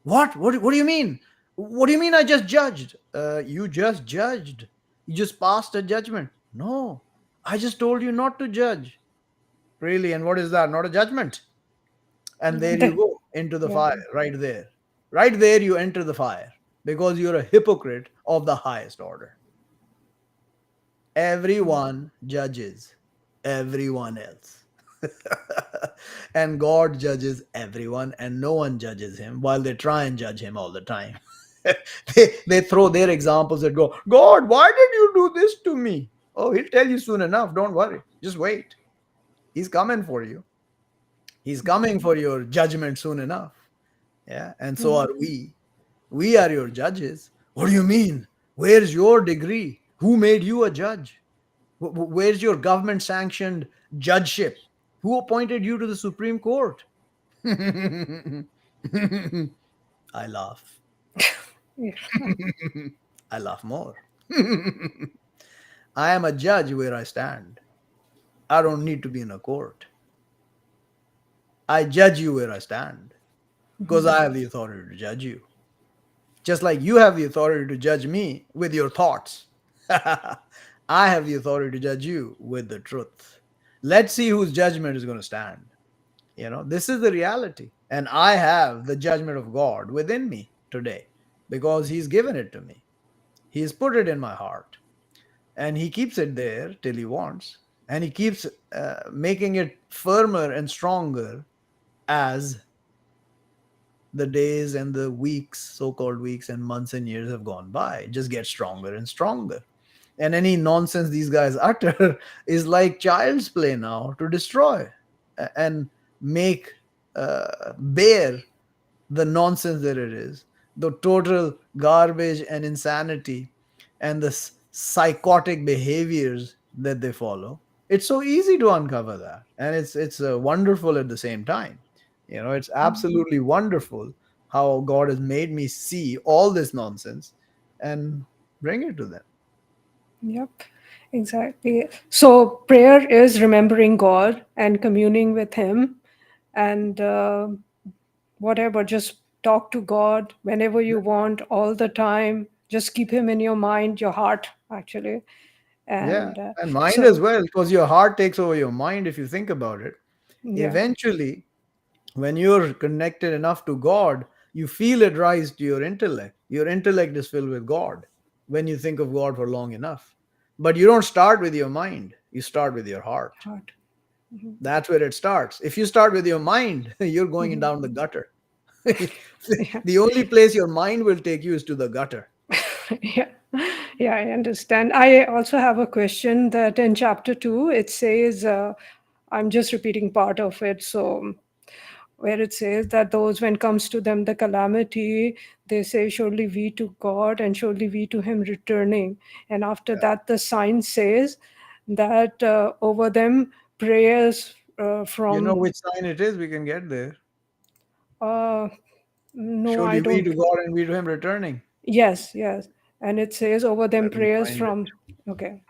What do you mean? What do you mean I just judged? You just judged. You just passed a judgment. No, I just told you not to judge. Really? And what is that? Not a judgment? And there you The- go into the yeah. fire, right there. Right there, you enter the fire because you're a hypocrite of the highest order. Everyone judges everyone else. And God judges everyone, and no one judges him while they try and judge him all the time. They throw their examples and go, God, why did you do this to me? Oh, he'll tell you soon enough. Don't worry. Just wait. He's coming for you. He's coming for your judgment soon enough. Yeah. And so Mhm. are we. We are your judges. What do you mean? Where's your degree? Who made you a judge? Where's your government sanctioned judgeship? Who appointed you to the Supreme Court? I laugh. Yeah. I laugh more. I am a judge where I stand. I don't need to be in a court. I judge you where I stand because Mhm. I have the authority to judge you. Just like you have the authority to judge me with your thoughts. I have the authority to judge you with the truth. Let's see whose judgment is going to stand. This is the reality. And I have the judgment of God within me today because He's given it to me. He's put it in my heart and He keeps it there till He wants. And He keeps making it firmer and stronger as the days and the weeks, so called weeks and months and years have gone by. It just gets stronger and stronger. And any nonsense these guys utter is like child's play now to destroy and make bare the nonsense that it is, the total garbage and insanity, and the psychotic behaviors that they follow. It's so easy to uncover that, and it's wonderful at the same time. It's absolutely wonderful how God has made me see all this nonsense and bring it to them. Yep, exactly. So prayer is remembering God and communing with Him, and whatever, just talk to God whenever you want, all the time. Just keep Him in your mind, your heart, actually. Yeah, And and mind as so, well, because your heart takes over your mind if you think about it. yeah, Eventually, when you're connected enough to God, you feel it rise to your intellect. Your intellect is filled with God when you think of God for long enough. But you don't start with your mind, you start with your heart. heart. Hmm. That's where it starts. If you start with your mind, you're going Hmm. down the gutter. Yeah. The only place your mind will take you is to the gutter. Yeah, yeah, I understand. I also have a question that in chapter 2, it says, I'm just repeating part of it. So, where it says that those, when comes to them the calamity, they say, surely we to God and surely we to Him returning. And after Yeah. that, the sign says that over them prayers You know from, which sign it is? We can get there. uh, no, I Surely we don't. to God and we to Him returning. Yes, yes. And it says over them Let me prayers find it. from, okay.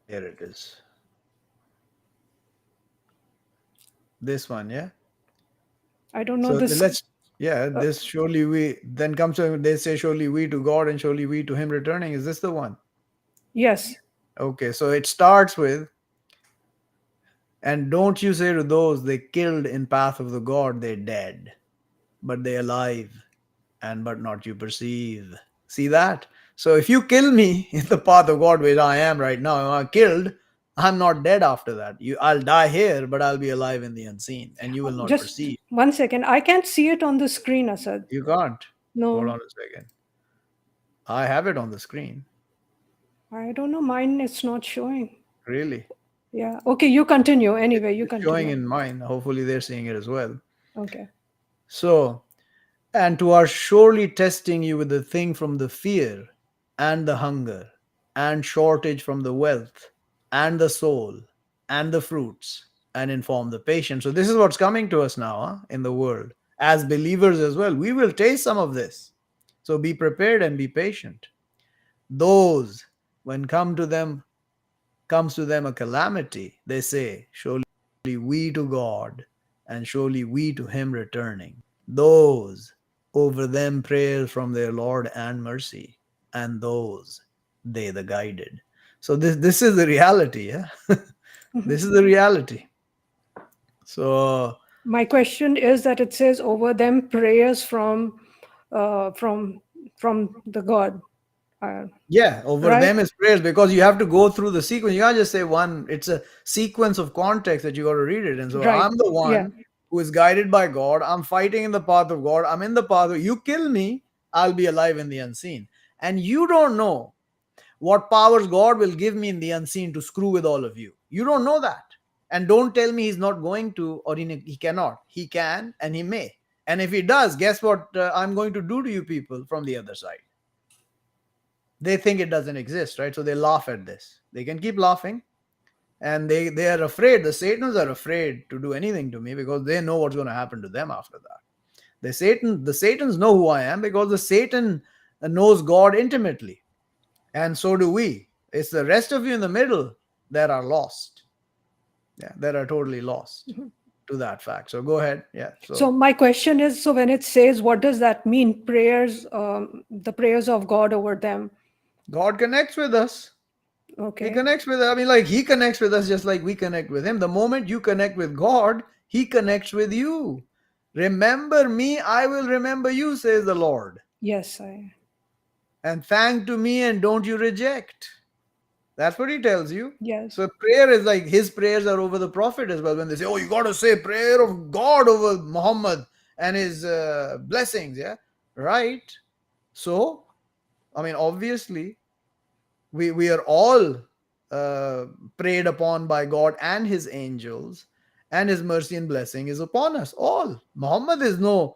Here it is. This one, yeah? I don't know So this. let's, yeah, Uh, this surely we, then comes to, they say, surely we to God and surely we to Him returning. Is this the one? yes. Okay, so it starts with, and don't you say to those they killed in path of the God, they dead, but they alive, and but not you perceive. See that? So if you kill me in the path of God, where I am right now, I'm killed, I'm not dead after that. I'll die here, but I'll be alive in the unseen, and you will not Just perceive. 1 second. I can't see it on the screen, Asad. You can't. Hold No, on a second. I have it on the screen. I don't know. Mine it's not showing. Really? Yeah. Okay, you continue. It's Anyway, you it's showing continue. in mine. Hopefully, they're seeing it as well. Okay. So, and to are surely testing you with the thing from the fear and the hunger and shortage from the wealth and the soul and the fruits and inform the patient. So, this is what's coming to us now, in the world. As believers as well, we will taste some of this. So, be prepared and be patient. Those, when comes to them a calamity, they say, surely we to God, and surely we to Him returning. Those over them prayers from their Lord and mercy, and those they the guided. So this is the reality, yeah. Mhm. This is the reality. So My question is that it says over them prayers uh, from from the God, uh, yeah, over right? them is prayers, because you have to go through the sequence. You can't just say one. It's a sequence of context that you got to read it. And so Right. I'm the Yeah. one who is guided by God. I'm fighting in the path of God. I'm in the path of, you kill me, I'll be alive in the unseen. And you don't know what powers God will give me in the unseen to screw with all of you. You don't know that. And don't tell me he's not going to, or he cannot. He can and he may. And if he does, guess what I'm going to do to you people from the other side? They think it doesn't exist, right? So they laugh at this. They can keep laughing, and they are afraid. The Satans are afraid to do anything to me because they know what's going to happen to them after that. The Satans know who I am because the Satan knows God intimately, and so do we. It's the rest of you in the middle that are lost. Yeah, that are totally lost Mhm. to that fact. So go ahead. Yeah. So So my question is, so when it says, what does that mean? Prayers, the prayers of God over them. God connects with us. He Okay. connects with, I mean, like he connects with us just like we connect with him. The moment you connect with God, he connects with you. Remember me, I will remember you, says the Lord. Yes, I. And thank to me and don't you reject. That's what he tells you. Yes. So prayer is like his prayers are over the prophet as well. When they say, oh, you got to say prayer of God over Muhammad and his blessings. Yeah. Right. So, I mean, obviously, we are all uh, preyed upon by God and his angels, and his mercy and blessing is upon us all. Muhammad is no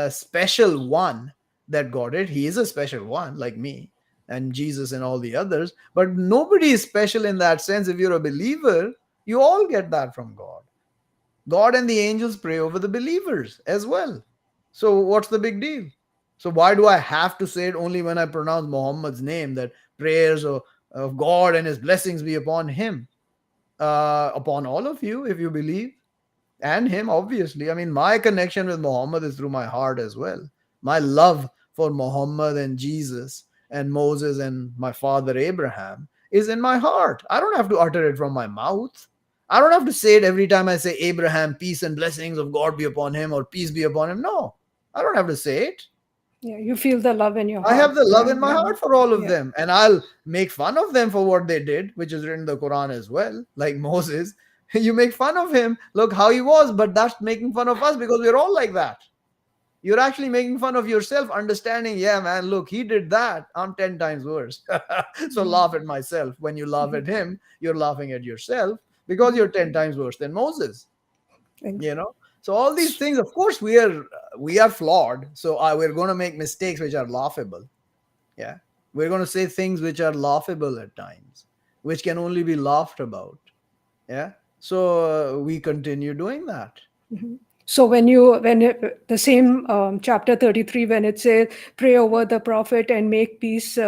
special one that got it. He is a special one like me and Jesus and all the others, but nobody is special in that sense. If you're a believer, you all get that from God. God and the angels pray over the believers as well. So what's the big deal? So why do I have to say it only when I pronounce Muhammad's name, that prayers of God and his blessings be upon him, upon all of you if you believe, and him, obviously. I mean, my connection with Muhammad is through my heart as well. My love for Muhammad and Jesus and Moses and my father Abraham is in my heart. I don't have to utter it from my mouth. I don't have to say it every time I say Abraham, peace and blessings of God be upon him, or peace be upon him. No, I don't have to say it. Yeah, you feel the love in your I heart, have the love right? in my Yeah. heart for all of Yeah. them, and I'll make fun of them for what they did, which is written in the Quran as well. Like Moses, you make fun of him, look how he was, but that's making fun of us because we're all like that. You're actually making fun of yourself, understanding, yeah, man, look, he did that. I'm 10 times worse. So Mhm. laugh at myself. When you laugh Mhm. at him, you're laughing at yourself because Mhm. you're 10 times worse than Moses, Ex- you know? So all these things, of course, we are flawed. So we're going to make mistakes which are laughable. Yeah. We're going to say things which are laughable at times, which can only be laughed about. Yeah. So we continue doing that. mhm. So the same chapter 33, when it says pray over the prophet and make peace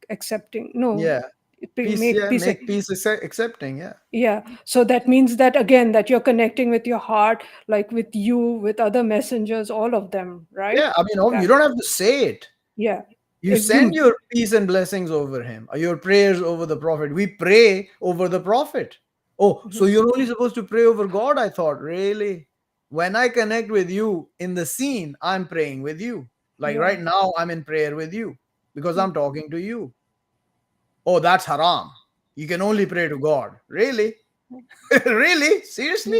accepting, no, Yeah. Peace. make Yeah. peace. Make peace accepting. Yeah. Yeah. So that means that again, that you're connecting with your heart, like with you, with other messengers, all of them, right? Yeah. I mean, you That, don't have to say it. yeah. You If send you, your peace and blessings over him, your prayers over the prophet. We pray over the prophet. Oh, so Mhm. you're only supposed to pray over God? I thought, really? When I connect with you in the scene, I'm praying with you. Like Yeah. right now, I'm in prayer with you because I'm talking to you. Oh, that's haram. You can only pray to God. Really? Really? Seriously?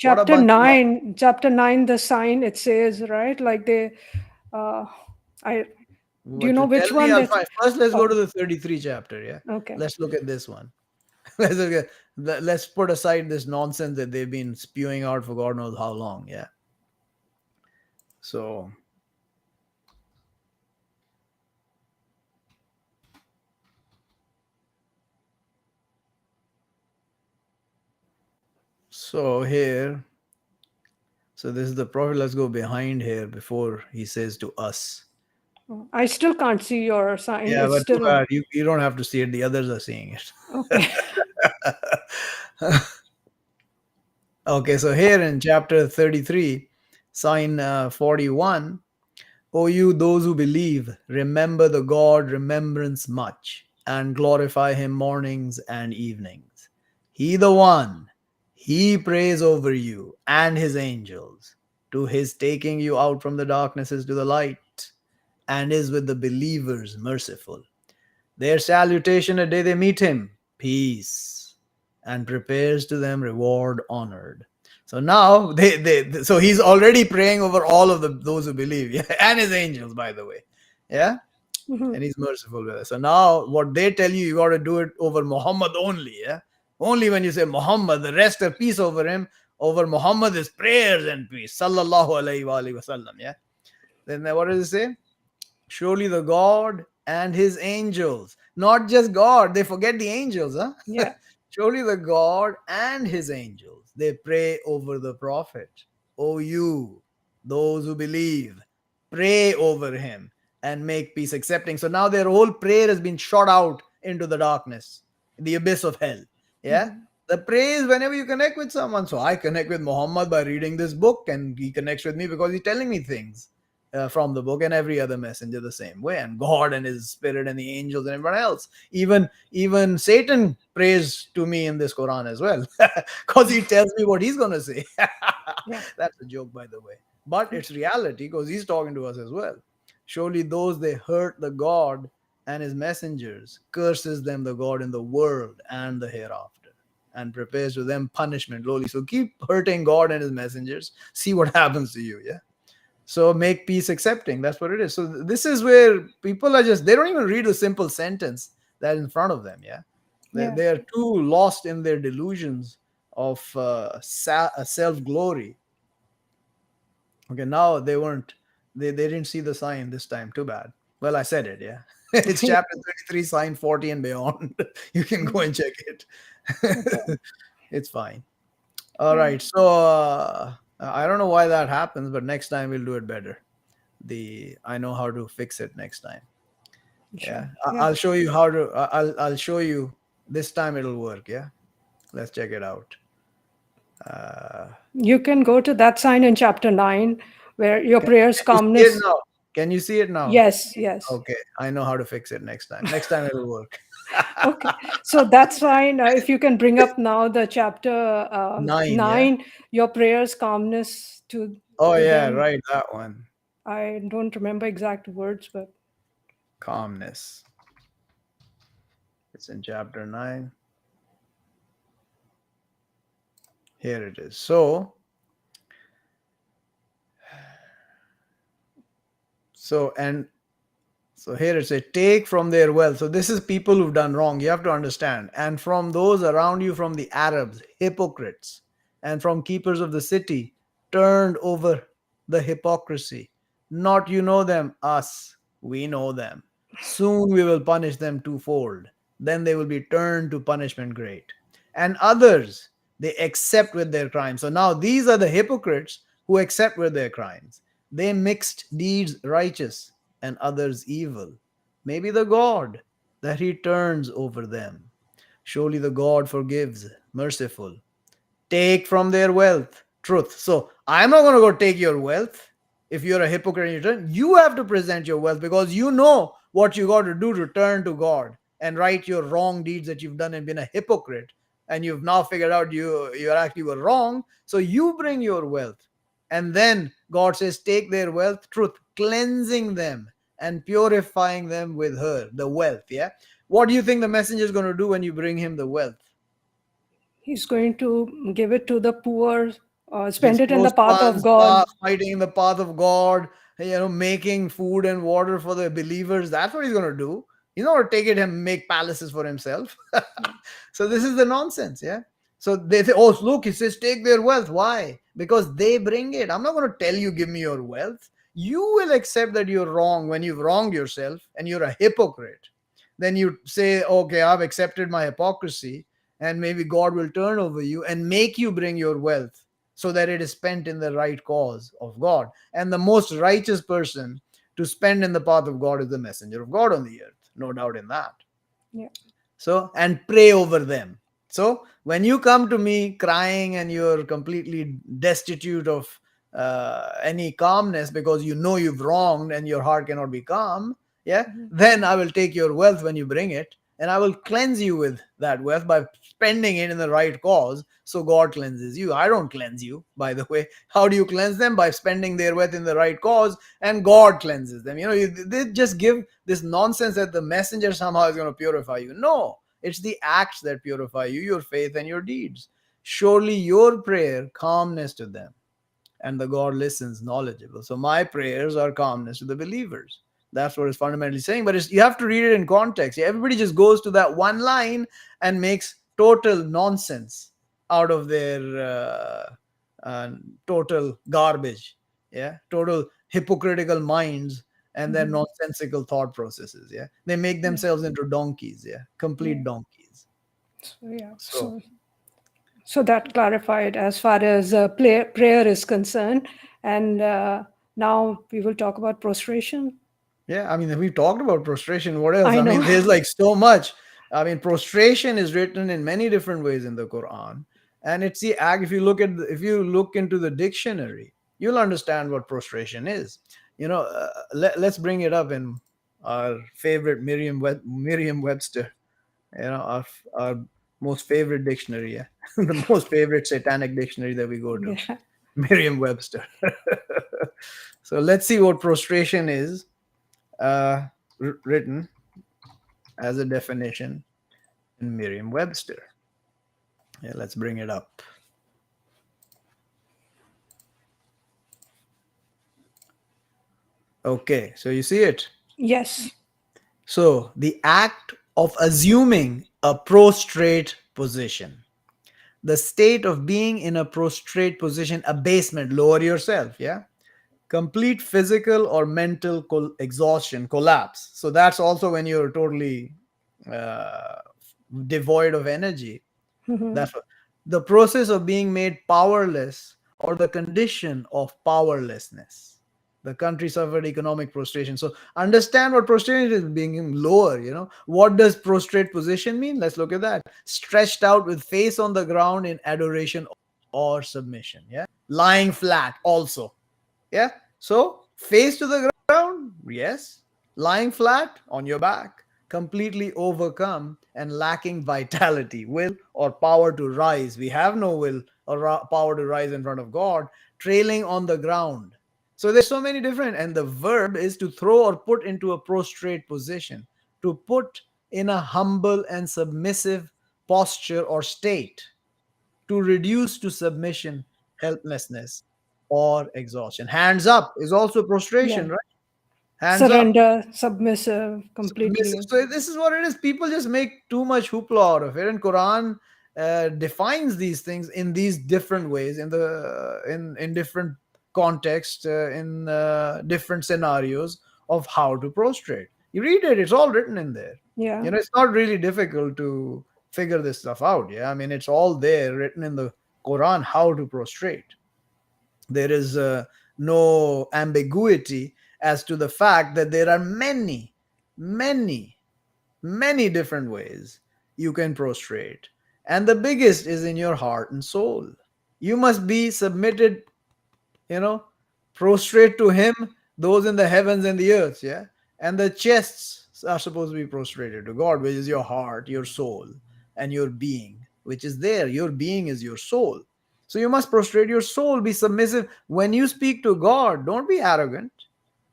Yeah. What a Chapter bunch of. 9, chapter 9, the sign, it says, right? Like uh, I, do you What know to tell which me? one I'll that, find. First, let's go oh, to the 33 chapter. Yeah. okay. Let's look at this one. let's, look at, let's put aside this nonsense that they've been spewing out for God knows how long. Yeah. So, so here, so this is the prophet. Let's go behind here before he says to us. Oh, I still can't see your sign. Yeah, It's but too still, bad. You don't have to see it. The others are seeing okay. it. Okay, so here in chapter 33, sign 41, O you those who believe, remember the God remembrance much, and glorify him mornings and evenings. He the one, He prays over you and his angels to his taking you out from the darknesses to the light, and is with the believers merciful. Their salutation a day they meet him, peace, and prepares to them reward honored. So now so he's already praying over all of those who believe, yeah, and his angels, by the way, yeah, Mhm. and he's merciful with us. So now what they tell you, you got to do it over Muhammad only, yeah. Only when you say Muhammad, the rest of peace over him. Over Muhammad is prayers and peace, sallallahu alaihi wasallam, yeah. Then what does it say? Surely the God and his angels. Not just God, they forget the angels, huh? Yeah. Surely the God and his angels, they pray over the prophet. O you, those who believe, pray over him and make peace accepting. So now their whole prayer has been shot out into the darkness, the abyss of hell. Yeah. Mhm. The praise whenever you connect with someone. So I connect with Muhammad by reading this book, and he connects with me because he's telling me things from the book, and every other messenger the same way, and God and his spirit and the angels and everyone else. Even Satan prays to me in this Quran as well, because he tells me what he's going to say. Yeah. That's a joke, by the way, but it's reality because he's talking to us as well. Surely those they hurt the God and his messengers, curses them the God in the world and the hereafter, and prepares to them punishment lowly. So keep hurting God and his messengers, see what happens to you. Yeah. So make peace accepting. That's what it is. So this is where people are just, they don't even read the simple sentence that in front of them. Yeah. they, Yeah. they are too lost in their delusions of self glory. Okay, now they weren't, they didn't see the sign this time. Too bad. Well, I said it. Yeah. It's Yeah. chapter 33, sign 40 and beyond. You can go and check it. Okay. It's fine. All Yeah. right. So I don't know why that happens, but next time we'll do it better. I know how to fix it next time. Sure. Yeah, Yeah. I'll show you how to. I'll show you this time. It'll work. Yeah, let's check it out. Uh, You can go to that sign in chapter 9 where your prayer's can you see it calmness. now? Can you see it now? Yes, yes. Okay, I know how to fix it next time. Next time it'll work. Okay. So that's fine. If you can bring up now the chapter Nine. Yeah. 9, your prayer's calmness Oh to yeah, them. right. That one. I don't remember exact words, but Calmness. It's in chapter 9. Here it is. And so here it says, take from their wealth. So this is people who've done wrong. You have to understand. And from those around you, from the Arabs, hypocrites, and from keepers of the city, turned over the hypocrisy. Not you know them, us, we know them. Soon we will punish them twofold. Then they will be turned to punishment great. And others, they accept with their crimes. So now these are the hypocrites who accept with their crimes. They mixed deeds righteous and others evil. Maybe the God that he turns over them. Surely the God forgives, merciful. Take from their wealth truth. So I'm not going to go take your wealth. If you're a hypocrite and you turn, you have to present your wealth because you know what you got to do to turn to God and right your wrong deeds that you've done and been a hypocrite. And you've now figured out you actually were wrong. So you bring your wealth. And then God says, take their wealth, truth, cleansing them and purifying them with her, the wealth. Yeah. What do you think the messenger is going to do when you bring him the wealth? he's going to give it to the poor, His spend it in the close path of ones, God. fighting in the path of God, making food and water for the believers. That's what he's going to do. He's not going to take it and make palaces for himself. Yeah. So this is the nonsense, yeah. So they say, oh, look, he says, take their wealth. Why? Because they bring it. I'm not going to tell you, give me your wealth. You will accept that you're wrong when you've wronged yourself and you're a hypocrite. Then you say, okay, I've accepted my hypocrisy, and maybe God will turn over you and make you bring your wealth so that it is spent in the right cause of God. And the most righteous person to spend in the path of God is the messenger of God on the earth. No doubt in that. Yeah. So, and pray over them. So, when you come to me crying and you're completely destitute of any calmness because you know you've wronged and your heart cannot be calm, yeah, Mhm. then I will take your wealth when you bring it and I will cleanse you with that wealth by spending it in the right cause. So God cleanses you. I don't cleanse you, by the way. How do you cleanse them? By spending their wealth in the right cause, and God cleanses them. They just give this nonsense that the messenger somehow is going to purify you. No, it's the acts that purify you, your faith and your deeds. Surely your prayer, calmness to them, and the God listens, knowledgeable. So my prayers are calmness to the believers. That's what it's fundamentally saying. But you have to read it in context. Everybody just goes to that one line and makes total nonsense out of their uh, total garbage. Yeah, total hypocritical minds and their Mhm. nonsensical thought processes. Yeah, they make Yeah. themselves into donkeys. Yeah, complete Yeah. donkeys. So, yeah. So So that clarified as far as prayer is concerned. And now we will talk about prostration. yeah, I mean, we've talked about prostration. What else? I I mean, know. there's like so much. I mean, prostration is written in many different ways in the Quran, and it's the act. If you look into the dictionary, you'll understand what prostration is. Let's bring it up in our favorite Merriam Webster. Our most favorite dictionary, yeah, the most favorite satanic dictionary that we go to, Yeah. Merriam Webster. So let's see what prostration is uh, written as a definition in Merriam Webster. Yeah, let's bring it up. Okay, so you see it. Yes. So the act of assuming a prostrate position, the state of being in a prostrate position, abasement, lower yourself. Yeah, complete physical or mental exhaustion, collapse. So that's also when you're totally uh, devoid of energy. Hmm. That's what the process of being made powerless or the condition of powerlessness. The country suffered economic prostration. So understand what prostration is, being lower. What does prostrate position mean? Let's look at that. Stretched out with face on the ground in adoration or submission. Yeah. Lying flat also. Yeah. So face to the ground, yes. Lying flat on your back, completely overcome and lacking vitality, will or power to rise. We have no will or power to rise in front of God, trailing on the ground. So there's so many different, and the verb is to throw or put into a prostrate position, to put in a humble and submissive posture or state, to reduce to submission, helplessness, or exhaustion. Hands up is also Yeah. prostration, right? Hands up, Surrender, submissive, submissive. completely. So this is what it is. People just make too much hoopla out of it, and Quran defines these things in these different ways, in different contexts, in different scenarios of how to prostrate. You read it; it's all written in there. Yeah. It's not really difficult to figure this stuff out. Yeah, I mean, it's all there, written in the Quran, how to prostrate. There is no ambiguity as to the fact that there are many, many different ways you can prostrate. And the biggest is in your heart and soul. You must be submitted, you know, prostrate to him, those in the heavens and the earth, yeah? And the chests are supposed to be prostrated to God, which is your heart, your soul, and your being, which is there. Your being is your soul. So you must prostrate your soul, be submissive. When you speak to God, don't be arrogant.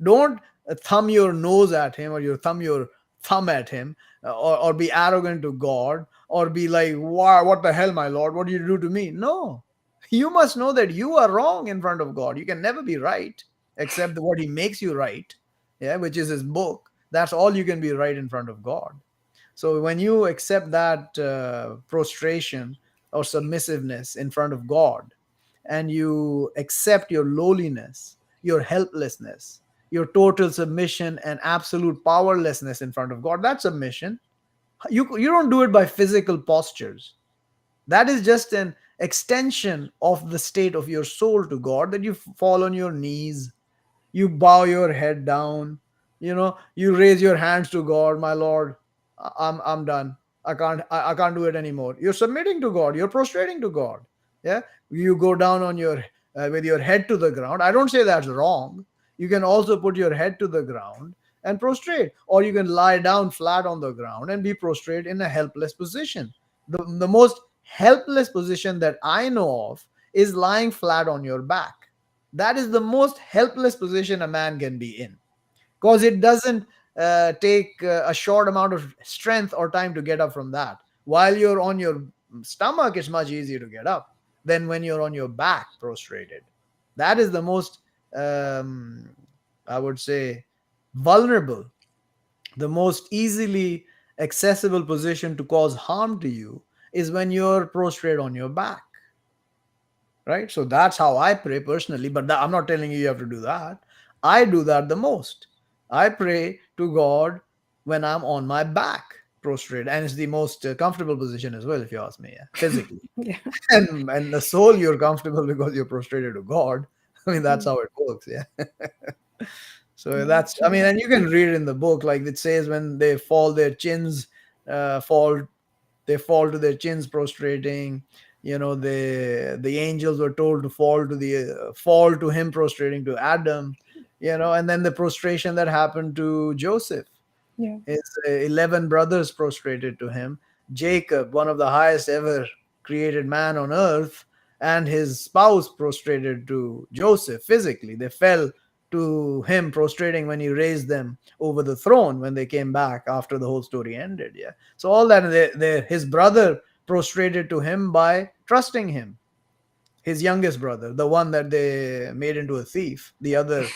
Don't thumb your nose at him, or thumb your thumb at him, or be arrogant to God, or be like, wow, what the hell, my Lord? What do you do to me? No, you must know that you are wrong in front of God. You can never be right except what He makes you right, yeah, which is His book. That's all you can be right in front of God. So when you accept that prostration or submissiveness in front of God, and you accept your lowliness, your helplessness, your total submission and absolute powerlessness in front of God, that's submission. You don't do it by physical postures. That is just an extension of the state of your soul to God, that you fall on your knees, you bow your head down, you raise your hands to God. My Lord, I'm done. I can't do it anymore. You're submitting to God, you're prostrating to God. Yeah, you go down on your with your head to the ground. I don't say that's wrong. You can also put your head to the ground, and prostrate, or you can lie down flat on the ground and be prostrate in a helpless position. The most helpless position that I know of is lying flat on your back. That is the most helpless position a man can be in, because it doesn't take a short amount of strength or time to get up from that. While you're on your stomach, it's much easier to get up than when you're on your back prostrated. That is the most, um, I would say, vulnerable, the most easily accessible position to cause harm to you is when you're prostrate on your back, right? So that's how I pray personally, but I'm not telling you have to do that. I do that the most. I pray to God when I'm on my back prostrate, and it's the most comfortable position as well, if you ask me, yeah, physically. Yeah. And the soul, you're comfortable because you're prostrated to God. I mean, that's Mm. how it works, yeah. So Yeah, that's, I mean, absolutely. and you can read in the book, like it says, when they fall, their chins fall, they fall to their chins prostrating. The angels were told to fall to him prostrating to Adam. And then the prostration that happened to Joseph, Yeah. his 11 brothers prostrated to him. Jacob, one of the highest ever created man on earth, and his spouse prostrated to Joseph physically. They fell to him prostrating when he raised them over the throne when they came back after the whole story ended. Yeah. So all that, his brother prostrated to him by trusting him. His youngest brother, the one that they made into a thief, the other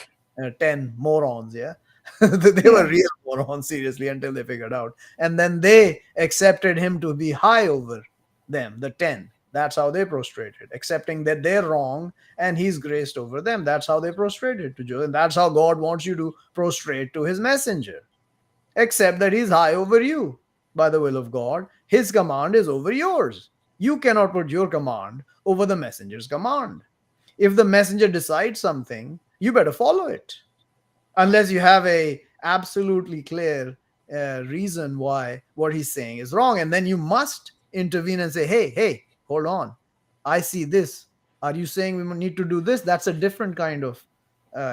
10 morons, yeah. They were Yeah. real morons, seriously, until they figured out. And then they accepted him to be high over them, the 10. That's how they prostrated, accepting that they're wrong and he's graced over them. That's how they prostrated to Joe. And that's how God wants you to prostrate to his messenger, except that he's high over you by the will of God. His command is over yours. You cannot put your command over the messenger's command. If the messenger decides something, you better follow it, unless you have a absolutely clear reason why what he's saying is wrong, and then you must intervene and say, hey, hold on, I see this. Are you saying we need to do this? That's a different kind of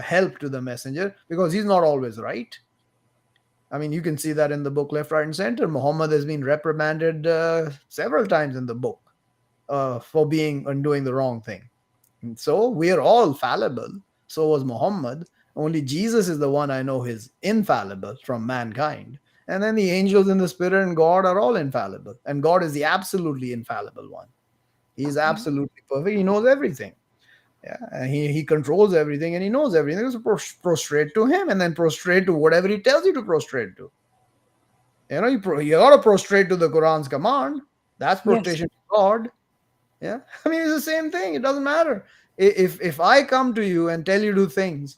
help to the messenger, because he's not always right. I mean, you can see that in the book left, right, and center. Muhammad has been reprimanded several times in the book for being and doing the wrong thing. And so we are all fallible. So was Muhammad. Only Jesus is the one I know is infallible from mankind. And then the angels and the spirit and God are all infallible. And God is the absolutely infallible one. He is Yeah. absolutely perfect. He knows everything. Yeah, and he controls everything and he knows everything. So prostrate to him, and then prostrate to whatever he tells you to prostrate to. You got to prostrate to the Quran's command. That's Yes. prostration to God. Yeah, I mean, it's the same thing. It doesn't matter. If I come to you and tell you to do things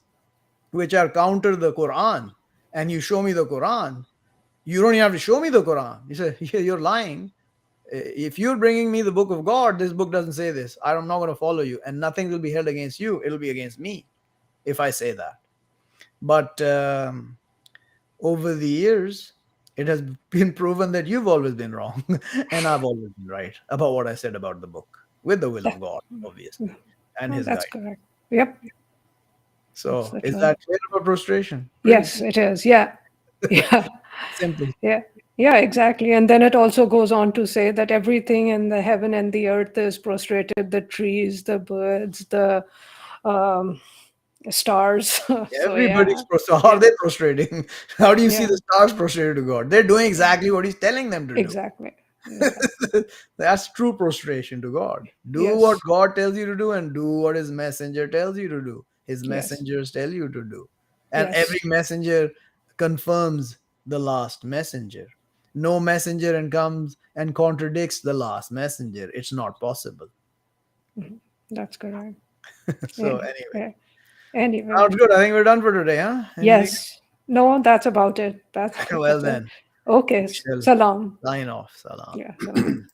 which are counter the Quran, and you show me the Quran, you don't even have to show me the Quran. You say, yeah, you're lying. If you're bringing me the book of God, this book doesn't say this. I'm not going to follow you, and nothing will be held against you. It'll be against me if I say that. But over the years, it has been proven that you've always been wrong and I've always been right about what I said about the book, with the will Yeah. of God, obviously, and Oh, his that's guide. correct. Yep. That's So the is truth. that clear about prostration? Pretty Yes, clear. it is. Yeah. Yeah. Simple. Yeah. Yeah, exactly. And then it also goes on to say that everything in the heaven and the earth is prostrated, the trees, the birds, the um, stars. So, Everybody's yeah. so how are Yeah. they prostrating? How do you see Yeah. the stars prostrated to God? They're doing exactly what he's telling them to do. Exactly. Yeah. That's true prostration to God. Do what Yes. God tells you to do and do what his messenger tells you to do. His Yes. messengers tell you to do. And every Yes. messenger confirms the last messenger. No messenger and comes and contradicts the last messenger. It's not possible. Mhm. That's correct. So Anyway. anyway, Yeah. Anyway. sounds good. I think we're done for today, huh? Anything? Yes. No, that's about it. That's Well that's it. then, Okay. we shall Salam. sign off. Salam. Yeah. Salam.